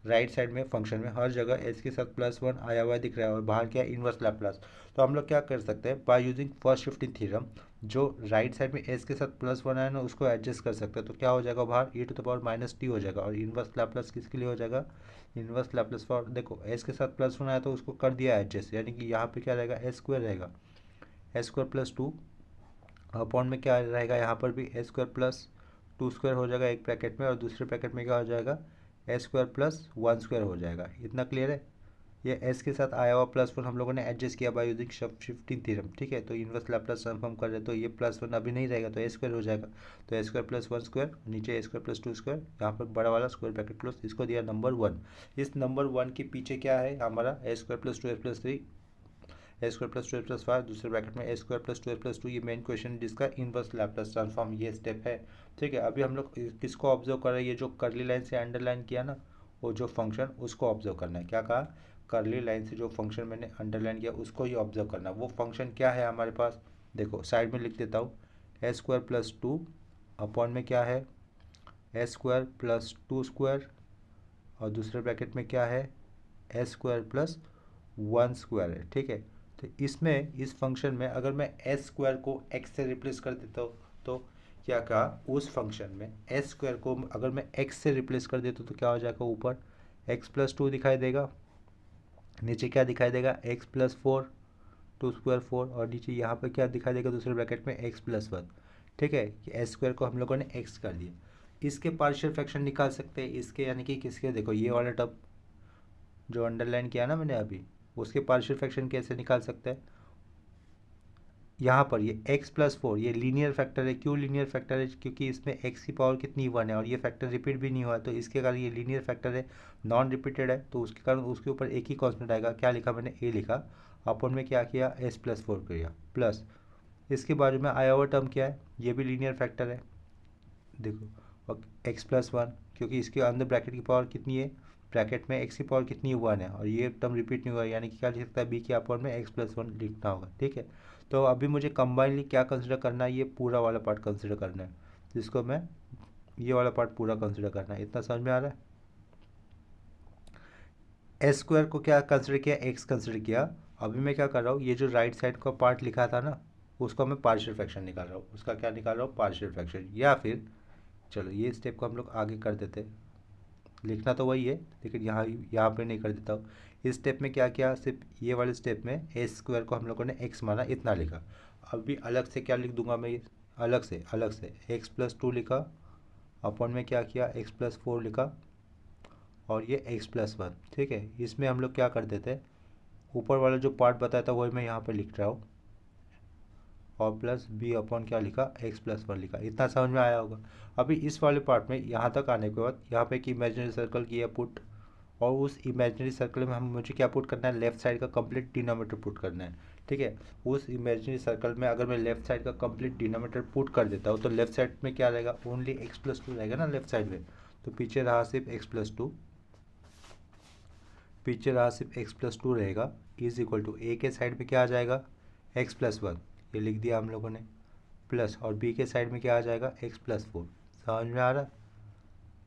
राइट साइड में फंक्शन में हर जगह S के साथ +1 आया हुआ दिख रहा है और बाहर क्या इनवर्स लैप्लास। तो हम लोग क्या कर सकते हैं, by using first shifting theorem, जो राइट साइड में S के साथ +1 आया ना उसको एडजस्ट कर सकते हैं। तो क्या हो जाएगा, बाहर e⁻⁻t हो जाएगा, और इनवर्स लैप्लास किसके लिए हो जाएगा, इनवर्स लैप्लास फॉर, देखो S के साथ +1 आया तो उसको कर दिया एडजस्ट, यानी कि यहाँ पे क्या रहेगा, S² रहेगा, S² + 2 अपॉन में क्या रहेगा, यहाँ पर भी S² + 2² हो जाएगा एक ब्रैकेट में, और दूसरे ब्रैकेट में क्या हो जाएगा, S² + 1² हो जाएगा। इतना क्लियर है। ये S के साथ आया हुआ +1 हम लोगों ने एडजस्ट किया बाय यूजिंग शिफ्टिंग थ्योरम, ठीक है। तो इनवर्स लैप्लास ट्रांसफॉर्म कर रहे हैं तो ये +1 अभी नहीं रहेगा तो A² हो जाएगा, तो A² + 1² नीचे A² + 2², यहाँ पर बड़ा वाला स्क्वायर ब्रैकेट क्लोज, इसको दिया नंबर 1। इस नंबर 1 के पीछे क्या है हमारा, A² + 2S+3 A² + 2S+5 दूसरे ब्रैकेट में A² + 2S+2, ये मेन क्वेश्चन जिसका इनवर्स लैप्लास ट्रांसफॉर्म ये स्टेप है, ठीक है। अभी हम लोग किसको ऑब्जर्व कर रहे हैं, ये जो कर्ली लाइन से अंडरलाइन किया ना वो जो फंक्शन उसको ऑब्जर्व करना है। क्या कहा, कर्ली लाइन से जो फंक्शन मैंने अंडरलाइन किया उसको ही ऑब्जर्व करना है। वो फंक्शन क्या है हमारे पास, देखो साइड में लिख देता हूँ, A² + 2 अपॉन में क्या है, A² + 2² और दूसरे ब्रैकेट में क्या है, A² + 1² है, ठीक है। तो इसमें इस फंक्शन में अगर मैं S² को x से रिप्लेस कर देता हूँ तो क्या कहा, उस फंक्शन में S² को अगर मैं x से रिप्लेस कर देता हूँ तो क्या हो जाएगा, ऊपर x + 2 दिखाई देगा, नीचे क्या दिखाई देगा, x + 4 2² 4, और नीचे यहाँ पर क्या दिखाई देगा दूसरे ब्रैकेट में x + 1, ठीक है। S² को हम लोगों ने x कर दिया। इसके पार्शियल फ्रैक्शन निकाल सकते हैं इसके, यानी कि किसके, देखो ये वाला टर्म जो अंडरलाइन किया ना मैंने अभी, उसके पार्शियल फ्रैक्शन कैसे निकाल सकते हैं, यहाँ पर ये x + 4 ये लीनियर फैक्टर है। क्यों लीनियर फैक्टर है, क्योंकि इसमें x की पावर कितनी 1 है और ये फैक्टर रिपीट भी नहीं हुआ, तो इसके कारण ये लीनियर फैक्टर है, नॉन रिपीटेड है, तो उसके कारण उसके ऊपर एक ही कॉन्स्टेंट आएगा। क्या लिखा मैंने, a लिखा, अपन में क्या किया, S + 4 किया, प्लस इसके बाजू में आया हुआ टर्म क्या है, ये भी लीनियर फैक्टर है, देखो, और x + 1 क्योंकि इसके अंदर ब्रैकेट की पावर कितनी है, ब्रैकेट में x की पावर कितनी है 1 है, और ये टर्म रिपीट नहीं हुआ, यानी कि क्या लिख सकता है, b के अपॉन में x + 1 लिखना होगा, ठीक है। तो अभी मुझे कंबाइनली क्या कंसिडर करना है, ये पूरा वाला पार्ट कंसिडर करना है, जिसको मैं ये वाला पार्ट पूरा कंसिडर करना है। इतना समझ में आ रहा है। S² को क्या कंसिडर किया, x कंसिडर किया। अभी मैं क्या कर रहा हूँ, ये जो राइट साइड का पार्ट लिखा था ना उसको मैं पार्शियल फ्रैक्शन निकाल रहा हूँ, उसका क्या निकाल रहा हूँ, पार्शियल फ्रैक्शन। या फिर चलो ये स्टेप को हम लोग आगे कर देते, लिखना तो वही है लेकिन यहाँ पे नहीं कर देता हूँ। इस स्टेप में क्या किया, सिर्फ ये वाले स्टेप में A² को हम लोगों ने x माना, इतना लिखा। अभी अलग से क्या लिख दूंगा मैं, ये अलग से x + 2 लिखा, अपॉन में क्या किया, x + 4 लिखा, और ये x+1। ठीक है, इसमें हम लोग क्या कर देते हैं, ऊपर वाला जो पार्ट बताया था वही मैं यहाँ पे लिख रहा हूँ, और प्लस बी अपॉन क्या लिखा, x+1 लिखा। इतना समझ में आया होगा। अभी इस वाले पार्ट में यहाँ तक आने के बाद यहाँ पे एक इमेजिनरी सर्कल किया पुट, और उस इमेजिनरी सर्कल में हम मुझे क्या पुट करना है, लेफ्ट साइड का कंप्लीट डिनोमीटर पुट करना है। ठीक है, उस इमेजिनरी सर्कल में अगर मैं लेफ्ट साइड का कंप्लीट डिनोमीटर पुट कर देता हूँ तो लेफ्ट साइड में क्या रहेगा, ओनली x+2 रहेगा ना लेफ्ट साइड में। तो पीछे रहा सिर्फ x+2, पीछे रहा सिर्फ x+2 रहेगा, इज इक्वल टू ए के साइड में क्या आ जाएगा, x+1, ये लिख दिया हम लोगों ने, प्लस, और बी के साइड में क्या आ जाएगा, x+4। समझ में आ रहा है।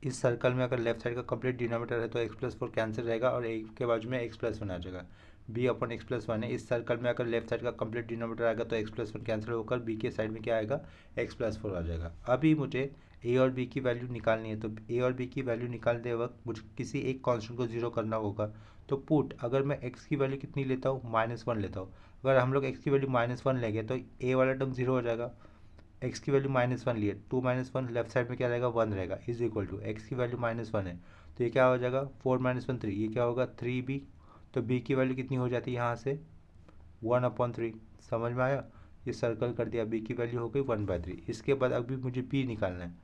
इस सर्कल में अगर लेफ्ट साइड का कंप्लीट डिनोमीटर है तो x+4 कैंसिल रहेगा और ए के बाजू में x+1 आ जाएगा। b अपॉन x+1 है, इस सर्कल में अगर लेफ्ट साइड का कंप्लीट डिनोमीटर आएगा तो x+1 कैंसिल होकर b के साइड में क्या आएगा, x+4 आ जाएगा। अभी मुझे a और b की वैल्यू निकालनी है, तो a और b की वैल्यू निकालते वक्त मुझे किसी एक कांस्टेंट को जीरो करना होगा। तो पुट, अगर मैं x की वैल्यू कितनी लेता हूँ, -1 लेता हूँ। अगर हम लोग x की वैल्यू -1 लेंगे तो a वाला टर्म जीरो हो जाएगा। x की वैल्यू -1 लिए, 2 - 1 लेफ्ट साइड में क्या रहेगा, 1 रहेगा, इज इक्वल टू x की वैल्यू -1 है तो ये क्या हो जाएगा, 4 - 1 3, ये क्या होगा 3b। तो b की वैल्यू कितनी हो जाती है यहाँ से, 1/3। समझ में आया। ये सर्कल कर दिया, b की वैल्यू हो गई 1/3। इसके बाद अभी मुझे b निकालना है,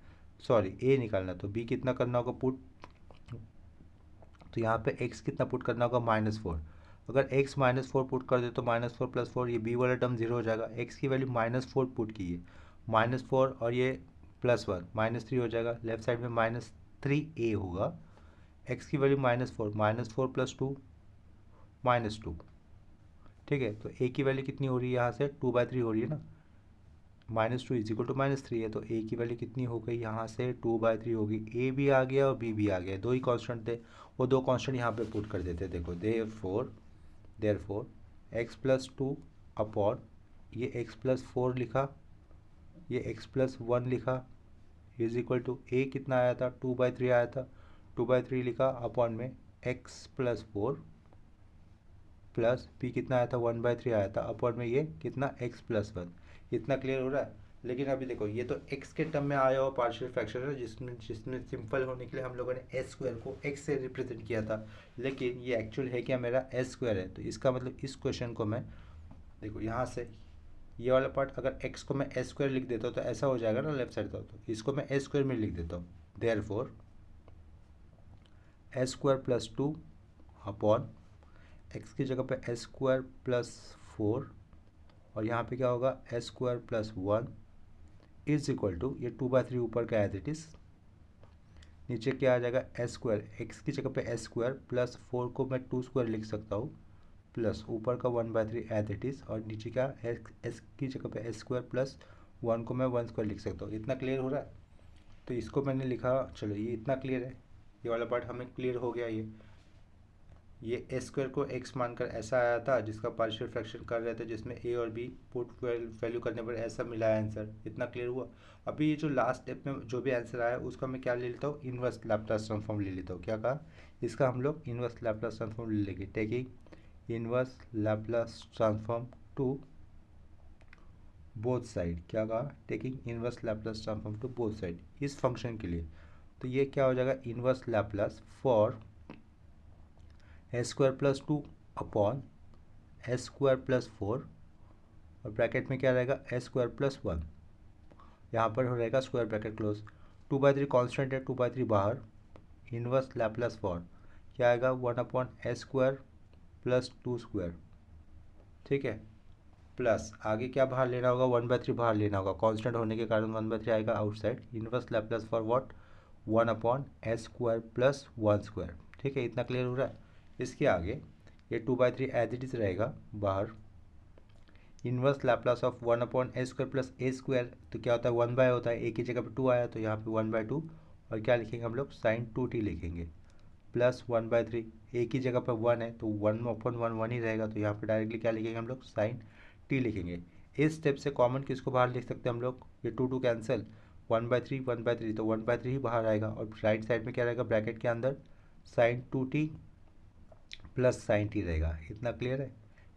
सॉरी a निकालना है। तो b कितना करना होगा पुट, तो यहाँ पे x कितना पुट करना होगा, -4। अगर x -4 पुट कर दे तो -4 + 4, ये b वाला टर्म जीरो हो जाएगा। x की वैल्यू -4 पुट की है, -4 और ये +1 -3 हो जाएगा। लेफ्ट साइड में -3a होगा। x की वैल्यू -4, -4 + 2 -2। ठीक है, तो a की वैल्यू कितनी हो रही है यहाँ से, 2/3 हो रही है ना, -2 = -3 है। तो a की वैल्यू कितनी हो गई यहाँ से, 2/3 होगी। a भी आ गया और b भी आ गया, दो ही कांस्टेंट थे, वो दो कांस्टेंट यहाँ पे पुट कर देते। देखो, देयरफॉर x+2 अपॉन ये x+4 लिखा, ये x+1 लिखा, इज इक्वल टू a कितना आया था, 2/3 आया था, 2/3 लिखा अपॉन में x+4 प्लस p कितना आया था, 1/3 आया था, अपॉन में ये कितना, x+1। इतना क्लियर हो रहा है। लेकिन अभी देखो, ये तो x के टर्म में आया हुआ पार्शियल फ्रैक्शन है, जिसमें जिसमें सिंपल होने के लिए हम लोगों ने s² को x से रिप्रेजेंट किया था। लेकिन ये एक्चुअल है क्या, मेरा s² है। तो इसका मतलब इस क्वेश्चन को मैं, देखो यहाँ से ये वाला पार्ट, अगर x को मैं s² लिख देता हूँ तो ऐसा हो जाएगा ना लेफ्ट साइड का, तो इसको मैं s² में लिख देता हूँ। देयरफॉर s² + 2 अपॉन x की जगह पे s² + 4, और यहाँ पे क्या होगा, s² + 1 इज इक्वल टू, ये 2/3 ऊपर का एज इट इज, नीचे क्या आ जाएगा, s², x की जगह पे s² + 4 को मैं 2² लिख सकता हूँ, प्लस ऊपर का 1/3 एज इट इज, और नीचे क्या, s की जगह पे s² + 1 को मैं 1² लिख सकता हूँ। इतना क्लियर हो रहा है। तो इसको मैंने लिखा, चलो ये इतना क्लियर है, ये वाला पार्ट हमें क्लियर हो गया। ये s² को x मानकर ऐसा आया था, जिसका पार्शियल फ्रैक्शन कर रहे थे, जिसमें a और b पुट वैल्यू करने पर ऐसा मिला है आंसर। इतना क्लियर हुआ। अभी ये जो लास्ट स्टेप में जो भी आंसर आया उसका मैं क्या ले लेता हूँ, इनवर्स लैप्लास ट्रांसफॉर्म ले लेता हूँ। क्या कहा, इसका हम लोग इनवर्स लैप्लास ट्रांसफॉर्म ले लेंगे। Taking inverse Laplace transform to both side. क्या कहा, taking inverse Laplace transform to both side, इस फंक्शन के लिए। तो ये क्या हो जाएगा, inverse Laplace for s² + 2 upon s² + 4, और ब्रैकेट में क्या रहेगा, s² + 1, यहाँ पर हो रहेगा स्क्वायर ब्रैकेट क्लोज। 2/3 कॉन्स्टेंट है, 2/3 बाहर, इनवर्स लैप्लास फॉर क्या आएगा, 1/s² + 2²। ठीक है, प्लस आगे क्या बाहर लेना होगा, 1/3 बाहर लेना होगा, कांस्टेंट होने के कारण 1/3 आएगा outside. Inverse Laplace for what, 1/s² + 1²। ठीक है, इतना क्लियर हो रहा है। इसके आगे ये 2/3 एज इट इज रहेगा बाहर, inverse Laplace of 1/s² + a², तो क्या होता है, 1/, होता है, a की जगह पे 2 आया तो यहाँ पे 1/2, और क्या लिखेंगे हम लोग, sin 2t लिखेंगे, प्लस 1/3, a की जगह पर 1 है तो 1/1 1 ही रहेगा, तो यहाँ पे डायरेक्टली क्या लिखेंगे हम लोग, sin t लिखेंगे। इस स्टेप से कॉमन किसको बाहर लिख सकते हैं हम लोग, ये 2 कैंसिल, 1/3 1/3, तो 1/3 ही बाहर आएगा, और राइट साइड में क्या रहेगा, ब्रैकेट के अंदर sin 2t + sin t रहेगा। इतना क्लियर है।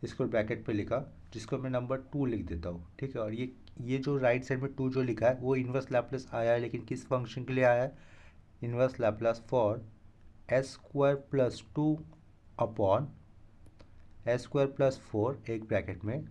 इसको ब्रैकेट पे लिखा, जिसको मैं नंबर 2 लिख देता हूँ। ठीक है, और ये जो राइट साइड में 2 जो लिखा है वो इनवर्स लैप्लास आया है, लेकिन किस फंक्शन के लिए आया है, inverse Laplace for s square plus 2 upon s square plus 4 एक ब्रैकेट में,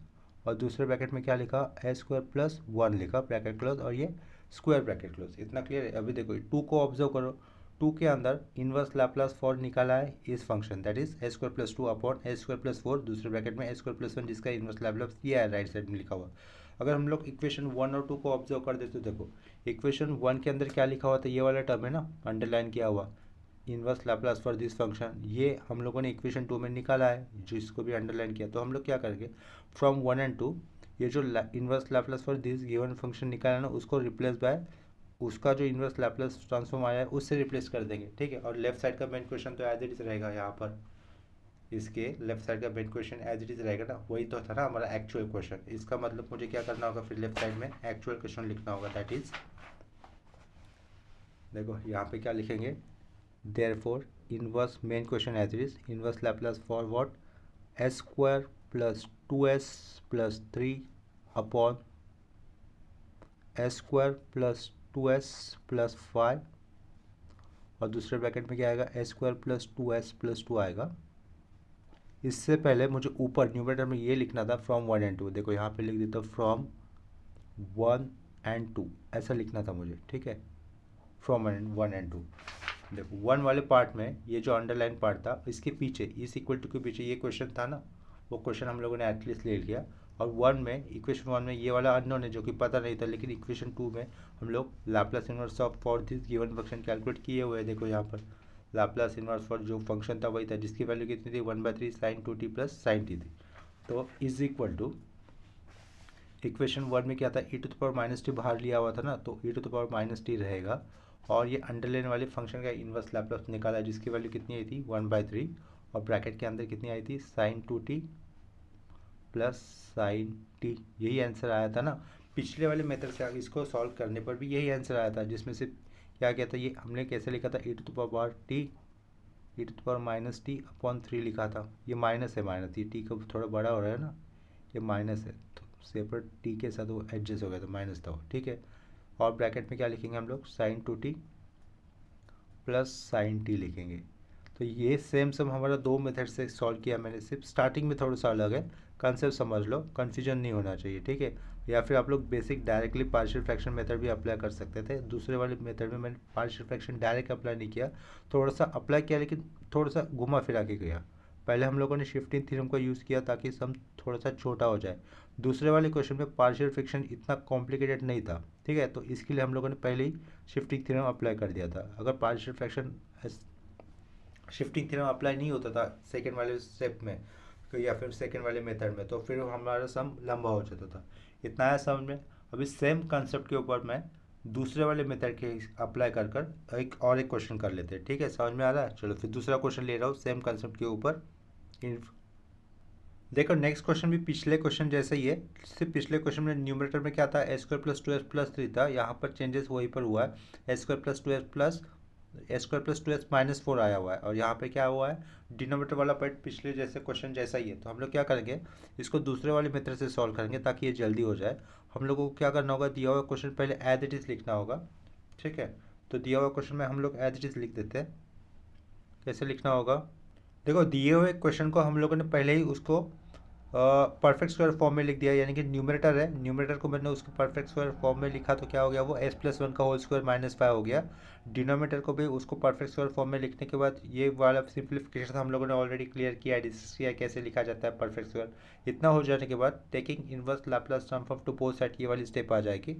और दूसरे ब्रैकेट में क्या लिखा, एस स्क्वायर प्लस 1 लिखा ब्रैकेट क्लोज, और ये स्क्वायर ब्रैकेट क्लोज। इतना क्लियर है। अभी देखो 2 को ऑब्जर्व करो, 2 के अंदर इनवर्स लैप्लास फॉर निकाला है इस function, that is S square plus 2 upon s square plus 4, दूसरे ब्रैकेट में एस स्क्वायर प्लस 1 जिसका इनवर्स लैप्लास ये है राइट साइड में लिखा हुआ। अगर हम लोग इक्वेशन 1 और 2 को ऑब्जर्व कर देते तो देखो इक्वेशन 1 के अंदर क्या लिखा हुआ था, ये वाला टर्म है ना अंडरलाइन किया हुआ, inverse Laplace for this function, ये हम लोगों ने इक्वेशन 2 में निकाला है जिसको भी अंडरलाइन किया। तो हम लोग क्या करेंगे, फ्रॉम 1 एंड 2 ये जो inverse Laplace for this given function निकाला ना, उसको रिप्लेस बाय उसका जो इनवर्स लैप्लास ट्रांसफॉर्म आया है उससे रिप्लेस कर देंगे, ठीक है। और लेफ्ट साइड का मेन क्वेश्चन तो एज इट इज रहेगा, यहाँ पर इसके लेफ्ट साइड का main question as it is रहेगा ना, वही तो था ना हमारा एक्चुअल क्वेश्चन। इसका मतलब मुझे क्या करना होगा, फिर लेफ्ट साइड में एक्चुअल क्वेश्चन लिखना होगा, दैट इज देखो यहाँ पे क्या लिखेंगे, therefore inverse main question as it is, inverse Laplace for what, s square plus 2s plus 3 upon s square plus 2s plus 5, और दूसरे ब्रैकेट में क्या आएगा, S square plus 2s plus 2 आएगा। इससे पहले मुझे ऊपर न्यूमरेटर में ये लिखना था फ्रॉम 1 एंड 2, देखो यहाँ पे लिख देता हूँ फ्रॉम 1 एंड 2 ऐसा लिखना था मुझे, ठीक है, फ्रॉम 1 एंड 2। देखो 1 वाले पार्ट में ये जो अंडरलाइन पार्ट था इसके पीछे इस इक्वल टू के पीछे ये क्वेश्चन था ना, वो क्वेश्चन हम लोगों ने एटलीस्ट ले लिया। और 1 में इक्वेशन 1 में ये वाला अननोन है जो कि पता नहीं था, लेकिन इक्वेशन 2 में हम लोग Laplace inverse of for this given function calculate किए हुए हैं। देखो यहाँ पर लाप्लास इनवर्स फॉर जो फंक्शन था वही था जिसकी वैल्यू कितनी थी, 1/3 sign 2t plus sine T थी। तो इज इक्वल टू इक्वेशन 1 में क्या था, e to the power minus t बाहर लिया हुआ था ना, तो e to the power minus t रहेगा। और ये अंडरलाइन वाले फंक्शन का इनवर्स लैप्लास निकाला है जिसकी वैल्यू कितनी आई थी, 1/3, और ब्रैकेट के अंदर कितनी आई थी, sine 2t plus sine t. यही आंसर आया था ना पिछले वाले मेथड से, इसको सॉल्व करने पर भी यही आंसर आया था, जिसमें से क्या किया था, ये हमने कैसे लिखा था, e to the power t, e to the power minus t upon 3 लिखा था। ये माइनस है, माइनस ये टी का थोड़ा बड़ा हो रहा है ना, ये माइनस है तो सेपरेट टी के साथ वो एडजस्ट हो गया तो माइनस था वो, ठीक है। और ब्रैकेट में क्या लिखेंगे हम लोग, sign 2t plus sine T लिखेंगे। तो ये सेम सम हमारा 2 मेथड से सॉल्व किया मैंने, सिर्फ स्टार्टिंग में थोड़ा सा अलग है, कंसेप्ट समझ लो, कन्फ्यूजन नहीं होना चाहिए, ठीक है। या फिर आप लोग basic directly partial fraction method भी अप्लाई कर सकते थे। दूसरे वाले मेथड में मैंने पार्शियल फ्रैक्शन डायरेक्ट अप्लाई नहीं किया, थोड़ा सा अप्लाई किया लेकिन थोड़ा सा घुमा फिरा के गया। पहले हम लोगों ने शिफ्टिंग थ्योरम का यूज़ किया ताकि सम थोड़ा सा छोटा हो जाए। दूसरे वाले क्वेश्चन में पार्शियल फ्रैक्शन इतना कॉम्प्लिकेटेड नहीं था, ठीक है, तो इसके लिए हम लोगों ने पहले ही शिफ्टिंग थ्योरम अप्लाई कर दिया था। अगर partial fraction shifting theorem apply नहीं होता था सेकंड वाले स्टेप में या फिर सेकंड वाले मेथड में, तो फिर हमारा सम लंबा हो जाता था। इतना है समझ में। अभी सेम कंसेप्ट के ऊपर मैं दूसरे वाले मेथड के अप्लाई कर कर एक क्वेश्चन कर लेते हैं, ठीक है, समझ में आ रहा है। चलो फिर दूसरा क्वेश्चन ले रहा हूँ सेम कंसेप्ट के ऊपर। देखो नेक्स्ट क्वेश्चन भी पिछले क्वेश्चन जैसा ही है, सिर्फ पिछले क्वेश्चन में न्यूमरेटर में क्या था, S square plus 2s plus 3 था, यहाँ पर चेंजेस वहीं पर हुआ है, s square plus 2s minus 4 आया हुआ है, और यहाँ पे क्या हुआ है, डिनोमिनेटर वाला पार्ट पिछले जैसे क्वेश्चन जैसा ही है। तो हम लोग क्या करेंगे, इसको दूसरे वाले मेथड से सॉल्व करेंगे ताकि ये जल्दी हो जाए। हम लोग को क्या करना होगा, दिया हुआ क्वेश्चन पहले एज इट इज़ लिखना होगा, ठीक है। तो दिया हुआ क्वेश्चन में हम लोग एज इट इज़ लिख देते हैं। कैसे लिखना होगा, देखो दिए हुए क्वेश्चन को हम लोगों ने पहले ही उसको परफेक्ट स्क्वायर फॉर्म में लिख दिया, यानी कि न्यूमरेटर है, न्यूमरेटर को मैंने उसको परफेक्ट स्क्वायर फॉर्म में लिखा तो क्या हो गया, वो s+1 का होल स्क्वायर माइनस 5 हो गया। डिनोमिनेटर को भी उसको परफेक्ट स्क्वायर फॉर्म में लिखने के बाद ये वाला सिंप्लीफिकेशन हम लोगों ने ऑलरेडी क्लियर किया है, डिस्कस किया कैसे लिखा जाता है परफेक्ट स्क्वायर। इतना हो जाने के बाद taking inverse Laplace transform to both side, ये वाली स्टेप आ जाएगी,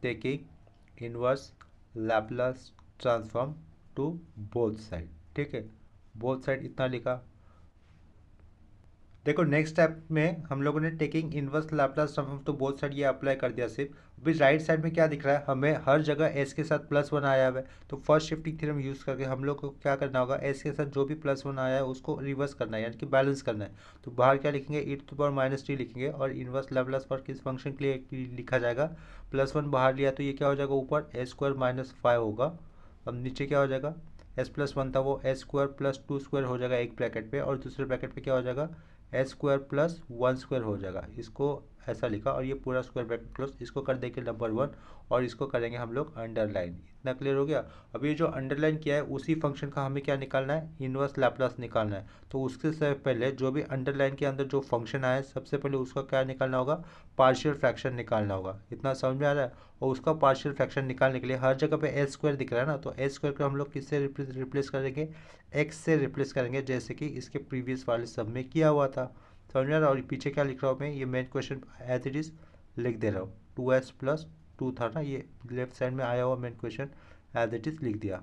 taking inverse Laplace transform to both side, ठीक है, बोथ साइड इतना लिखा। देखो नेक्स्ट स्टेप में हम लोगों ने टेकिंग इनवर्स लैप्लास ट्रांसफॉर्म तो बोथ साइड ये अप्लाई कर दिया सिर्फ। अभी राइट साइड में क्या दिख रहा है, हमें हर जगह s के साथ +1 आया हुआ है, तो फर्स्ट शिफ्टिंग थ्योरम यूज़ करके हम लोग को क्या करना होगा, s के साथ जो भी +1 आया है उसको रिवर्स करना है, यानी कि बैलेंस करना है। तो बाहर क्या लिखेंगे, e to the power minus t लिखेंगे, और इनवर्स लैप्लास फॉर किस फंक्शन के लिए लिखा जाएगा, +1 बाहर लिया तो ये क्या हो जाएगा, ऊपर s² माइनस 5 होगा। अब नीचे क्या हो जाएगा, s+1 था वो s² प्लस 2² हो जाएगा एक ब्रैकेट पे, और दूसरे ब्रैकेट पे क्या हो जाएगा, s² प्लस 1² हो जाएगा। इसको ऐसा लिखा और ये पूरा स्क्वायर ब्रैकेट क्लोज, इसको कर देंगे नंबर 1 और इसको करेंगे हम लोग अंडरलाइन। इतना क्लियर हो गया। अब ये जो अंडरलाइन किया है उसी फंक्शन का हमें क्या निकालना है, इनवर्स लैप्लास निकालना है। तो उसके से पहले जो भी अंडरलाइन के अंदर जो फंक्शन आया है सबसे पहले उसका क्या निकालना होगा, पार्शियल फ्रैक्शन निकालना होगा। इतना समझ में आ रहा है। और उसका पार्शियल फ्रैक्शन निकालने के लिए हर जगह पे एस स्क्वायर दिख रहा है ना, तो एस स्क्वायर को हम लोग किससे रिप्लेस करेंगे, एक्स से रिप्लेस करेंगे, जैसे कि इसके प्रीवियस वाले सब में किया हुआ था। समझ में आ रहा है। और पीछे क्या लिख रहा हूँ मैं, ये main question as it is लिख दे रहा हूँ। 2s+2 था ना, ये लेफ्ट साइड में आया हुआ main question as it is लिख दिया।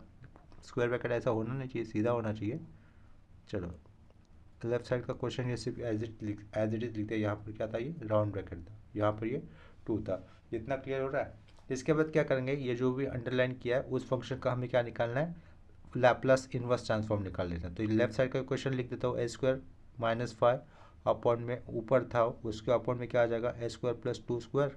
स्क्वायर ब्रैकेट ऐसा होना नहीं चाहिए, सीधा होना चाहिए। चलो लेफ्ट साइड का क्वेश्चन ये सिर्फ एज इट इज लिख दिया। यहाँ पर क्या था, ये राउंड ब्रैकेट था, यहाँ पर ये 2 था। इतना क्लियर हो रहा है। इसके बाद क्या करेंगे, ये जो भी अंडरलाइन किया है उस फंक्शन का हमें क्या निकालना है, लैप्लास इनवर्स ट्रांसफॉर्म निकाल लेना है। तो लेफ्ट साइड का क्वेश्चन लिख देता हूँ, a² - 5 अपॉन में ऊपर था उसके अपॉन में क्या आ जाएगा, a² + 2²।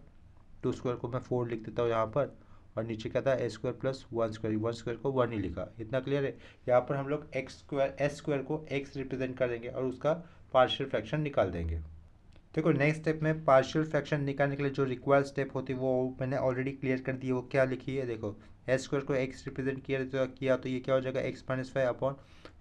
2² को मैं 4 लिख देता हूँ यहाँ पर, और नीचे क्या था, a² + 1² 1² को 1 ही लिखा। इतना क्लियर है। यहाँ पर हम लोग s² को x रिप्रेजेंट करेंगे और उसका पार्शियल फ्रैक्शन निकाल देंगे। देखो नेक्स्ट स्टेप में पार्शियल फ्रैक्शन निकालने के लिए जो रिक्वायर्ड स्टेप होती है वो मैंने ऑलरेडी क्लियर कर दी है। वो क्या लिखी है, देखो s² को x रिप्रेजेंट किया तो ये क्या हो जाएगा, x - 5 अपॉन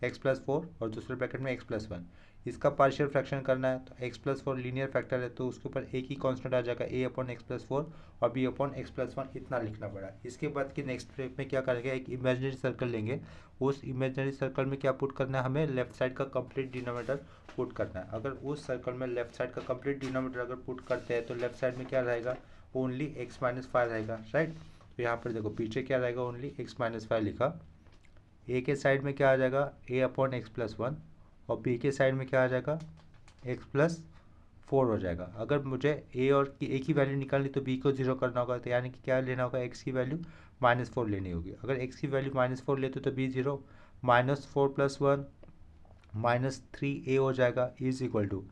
x + 4 और दूसरे ब्रैकेट में x + 1। इसका पार्शियल फ्रैक्शन करना है तो x + 4 लीनियर फैक्टर है तो उसके ऊपर एक ही कांस्टेंट आ जाएगा, a/x + 4 और b/x + 1। इतना लिखना पड़ा। इसके बाद की नेक्स्ट स्टेप में क्या करेंगे, एक इमेजिनरी सर्कल लेंगे। उस इमेजिनरी सर्कल में क्या पुट करना है, हमें लेफ्ट साइड का कंप्लीट डिनोमिनेटर पुट करना है। अगर उस सर्कल में लेफ्ट साइड का कंप्लीट डिनोमिनेटर अगर पुट करते हैं तो लेफ्ट साइड में क्या रहेगा, ओनली x - 5 रहेगा, राइट। तो यहाँ पर देखो पीछे क्या रहेगा, ओनली x - 5 लिखा। a के साइड में क्या आ जाएगा, a/x + 1 और b के साइड में क्या आ जाएगा, x + 4 हो जाएगा। अगर मुझे a और a की वैल्यू निकालनी तो b को 0 करना होगा, तो यानी कि क्या लेना होगा, x की वैल्यू -4 लेनी होगी। अगर x की वैल्यू -4 लेते तो b 0, -4 + 1 -3a हो जाएगा इज इक्वल टू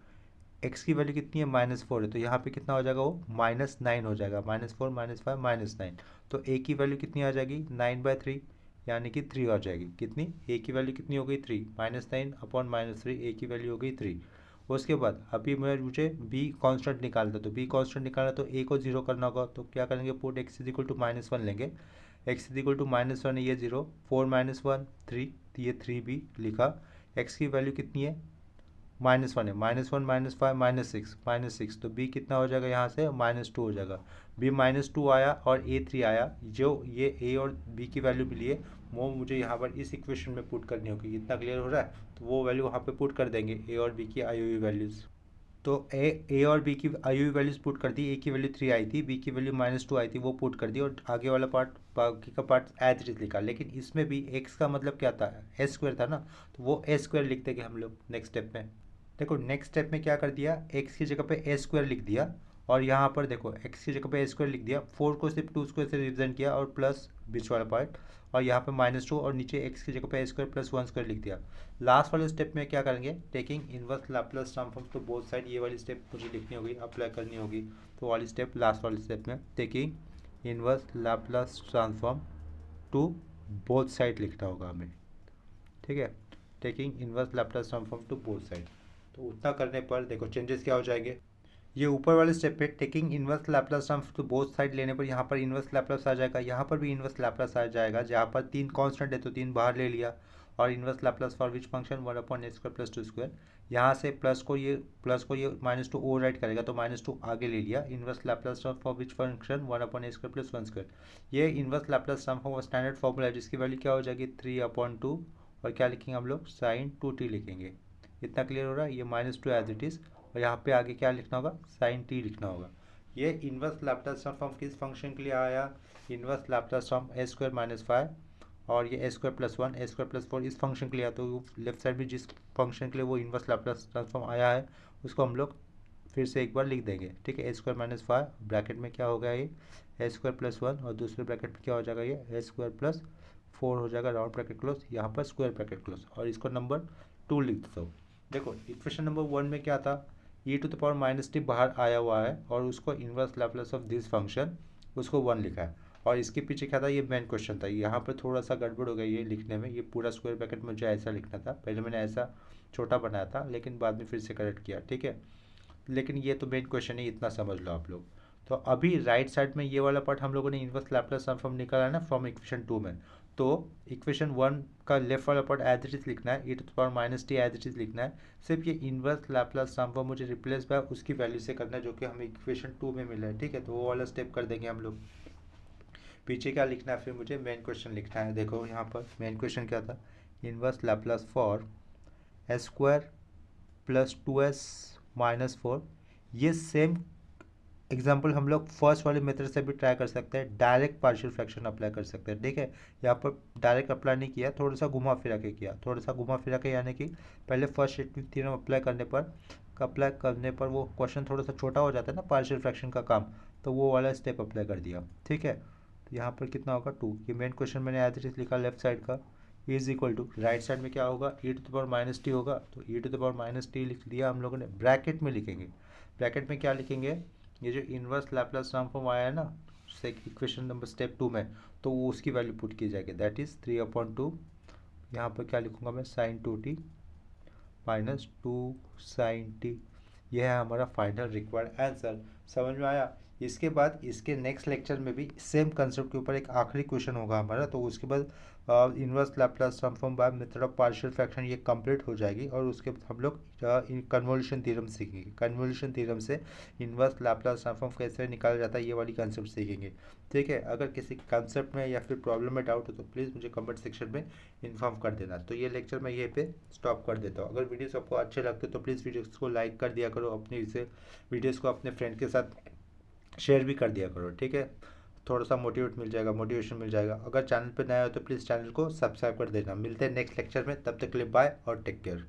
x की वैल्यू कितनी है, -4 है तो यहाँ पे कितना हो जाएगा, वो -9 हो जाएगा। -4 - 5 -9 तो a की वैल्यू कितनी आ जाएगी, 9/3 यानी कि 3 आ जाएगी। कितनी, a की वैल्यू कितनी हो गई, 3 -9 अपॉन -3 a की वैल्यू हो गई 3। उसके बाद अभी मुझे b कांस्टेंट निकालना, तो b कांस्टेंट निकालना तो a को 0 करना होगा। तो क्या करेंगे, पुट x = -1 लेंगे। x = -1 ये 0, 4 - 1 3 तो ये 3b लिखा। x की वैल्यू कितनी है, -1 है, -1 - 5 -6 तो b कितना हो जाएगा, यहाँ से -2 हो जाएगा। b -2 आया और a 3 आया। जो ये a और b की वैल्यू मिली है वो मुझे यहाँ पर इस इक्वेशन में पुट करनी होगी। इतना क्लियर हो रहा है। तो वो वैल्यू वहाँ पे पुट कर देंगे, a और b की आई हुई वैल्यूज़। तो a और b की आई हुई वैल्यूज़ पुट कर दी। a की वैल्यू 3 आई थी, b की वैल्यू -2 आई थी, वो पुट कर दी और आगे वाला पार्ट, बाकी का पार्ट एज इट इज लिखा। लेकिन इसमें भी x का मतलब क्या था, s² था ना, तो वो s² लिख देंगे हम लोग नेक्स्ट स्टेप में। देखो नेक्स्ट स्टेप में क्या कर दिया, x की जगह पे a² लिख दिया और यहाँ पर देखो x की जगह पे a² लिख दिया। 4 को सिर्फ 2² से रिप्रेजेंट किया और प्लस बीच वाला पार्ट, और यहाँ पे -2 और नीचे x की जगह पे a² + 1² लिख दिया। लास्ट वाले स्टेप में क्या करेंगे, taking inverse Laplace transform to both side, ये वाली स्टेप मुझे लिखनी होगी, अप्लाई करनी होगी। तो वाली स्टेप लास्ट वाले स्टेप में taking inverse Laplace transform to both side लिखना होगा हमें, ठीक है। Taking inverse Laplace transform to both side, तो उतना करने पर देखो चेंजेस क्या हो जाएंगे। ये ऊपर वाले स्टेप पे taking inverse Laplace transform to both side लेने पर यहाँ पर इनवर्स लैप्लास आ जाएगा, यहाँ पर भी इनवर्स लैप्लास आ जाएगा। जहाँ पर 3 कांस्टेंट है तो 3 बाहर ले लिया और inverse Laplace for which function 1/x² + 2²। यहाँ से प्लस को ये -2 ओवरराइट करेगा तो -2 आगे ले लिया। Inverse Laplace for which function 1/x² + 1²। ये इनवर्स लैप्लास ट्रांसफॉर्म का स्टैंडर्ड फॉर्मूला है जिसकी वैल्यू क्या हो जाएगी, 3/2 और क्या लिखेंगे हम लोग, sin 2t लिखेंगे। इतना क्लियर हो रहा है। ये -2 एज इट इज़ और यहाँ पे आगे क्या लिखना होगा, sin t लिखना होगा। ये इनवर्स लैप्लास ट्रांसफॉर्म किस फंक्शन के लिए आया, इनवर्स लैप्लास ट्रांसफॉर्म a² - 5 और ये a² + 1 a² + 4 इस फंक्शन के लिए आया। तो लेफ्ट साइड में जिस फंक्शन के लिए वो इनवर्स लैप्लास ट्रांसफॉर्म आया है उसको हम लोग फिर से एक बार लिख देंगे, ठीक है। a² - 5 ब्रैकेट में क्या होगा, ये a² + 1 और दूसरे ब्रैकेट में क्या हो जाएगा, ये a² + 4 हो जाएगा, राउंड ब्रैकेट क्लोज, यहाँ पर स्क्वायर ब्रैकेट क्लोज और इसको नंबर 2 लिख देता हूँ। देखो इक्वेशन नंबर 1 में क्या था, e⁻ t बाहर आया हुआ है और उसको inverse Laplace of this function उसको 1 लिखा है। और इसके पीछे क्या था, ये मेन क्वेश्चन था। यहाँ पर थोड़ा सा गड़बड़ हो गया ये लिखने में, ये पूरा स्क्वायर ब्रैकेट मुझे ऐसा लिखना था, पहले मैंने ऐसा छोटा बनाया था लेकिन बाद में फिर से करेक्ट किया, ठीक है। लेकिन ये तो मेन क्वेश्चन है, इतना समझ लो आप लोग। तो अभी राइट साइड में ये वाला पार्ट हम लोगों ने इनवर्स लैप्लास ट्रांसफॉर्म निकाला है ना फ्रॉम इक्वेशन 2 में। तो इक्वेशन 1 का लेफ्ट वाला पार्ट एज इट इज लिखना है, e⁻ एज इट इज लिखना है। सिर्फ ये इनवर्स लैप्लास ट्रांसफॉर्म मुझे रिप्लेस बाय उसकी वैल्यू से करना है जो कि हमें इक्वेशन 2 में मिला है, ठीक है। तो वो वाला स्टेप कर देंगे हम लोग। पीछे क्या लिखना है, फिर मुझे मेन क्वेश्चन लिखना है। देखो यहाँ पर मेन क्वेश्चन क्या था, inverse Laplace for s² plus 2s-4। ये सेम एग्जाम्पल हम लोग फर्स्ट वाले मेथड से भी ट्राई कर सकते हैं, डायरेक्ट पार्शियल फ्रैक्शन अप्लाई कर सकते हैं, ठीक है। यहाँ पर डायरेक्ट अप्लाई नहीं किया, थोड़ा सा घुमा फिरा के किया, थोड़ा सा घुमा फिरा के, यानी कि पहले फर्स्ट थ्योरम अप्लाई करने पर वो क्वेश्चन थोड़ा सा छोटा हो जाता है ना पार्शियल फ्रैक्शन का काम, तो वो वाला स्टेप अप्लाई कर दिया, ठीक है। तो यहाँ पर कितना होगा 2, ये मेन क्वेश्चन मैंने एज इट इज लिखा लेफ्ट साइड का, is equal to right side में क्या होगा, e⁻t होगा। तो e⁻t लिख दिया हम लोगों ने, ब्रैकेट में लिखेंगे। ब्रैकेट में क्या लिखेंगे, ये जो इनवर्स लैप्लास ट्रांसफॉर्म आया है ना इक्वेशन नंबर स्टेप 2 में, तो वो उसकी वैल्यू पुट की जाएगी, दैट इज 3/2। यहाँ पर क्या लिखूँगा मैं, sin 2t minus 2 sin t। यह है हमारा फाइनल रिक्वायर्ड आंसर। समझ में आया। इसके बाद इसके नेक्स्ट लेक्चर में भी सेम कंसेप्ट के ऊपर एक आखिरी क्वेश्चन होगा हमारा, तो उसके बाद inverse Laplace transform by method of partial fraction ये कंप्लीट हो जाएगी, और उसके बाद हम लोग कन्वोल्यूशन थ्योरम सीखेंगे। कन्वोल्यूशन थ्योरम से इनवर्स लैप्लास ट्रांसफॉर्म कैसे निकाला जाता है ये वाली कंसेप्ट सीखेंगे, ठीक है। अगर किसी कंसेप्ट में या फिर प्रॉब्लम में डाउट हो तो प्लीज़ मुझे कमेंट सेक्शन में इन्फॉर्म कर देना। तो ये लेक्चर मैं ये पे स्टॉप कर देता हूँ। अगर वीडियोस आपको अच्छे लगते तो प्लीज़ वीडियोस को लाइक कर दिया करो, अपने इसे वीडियोस को अपने फ्रेंड के साथ शेयर भी कर दिया करो, ठीक है। थोड़ा सा मोटिवेशन मिल जाएगा। अगर चैनल पे नया हो तो प्लीज़ चैनल को सब्सक्राइब कर देना। मिलते हैं नेक्स्ट लेक्चर में, तब तक के लिए बाय और टेक केयर।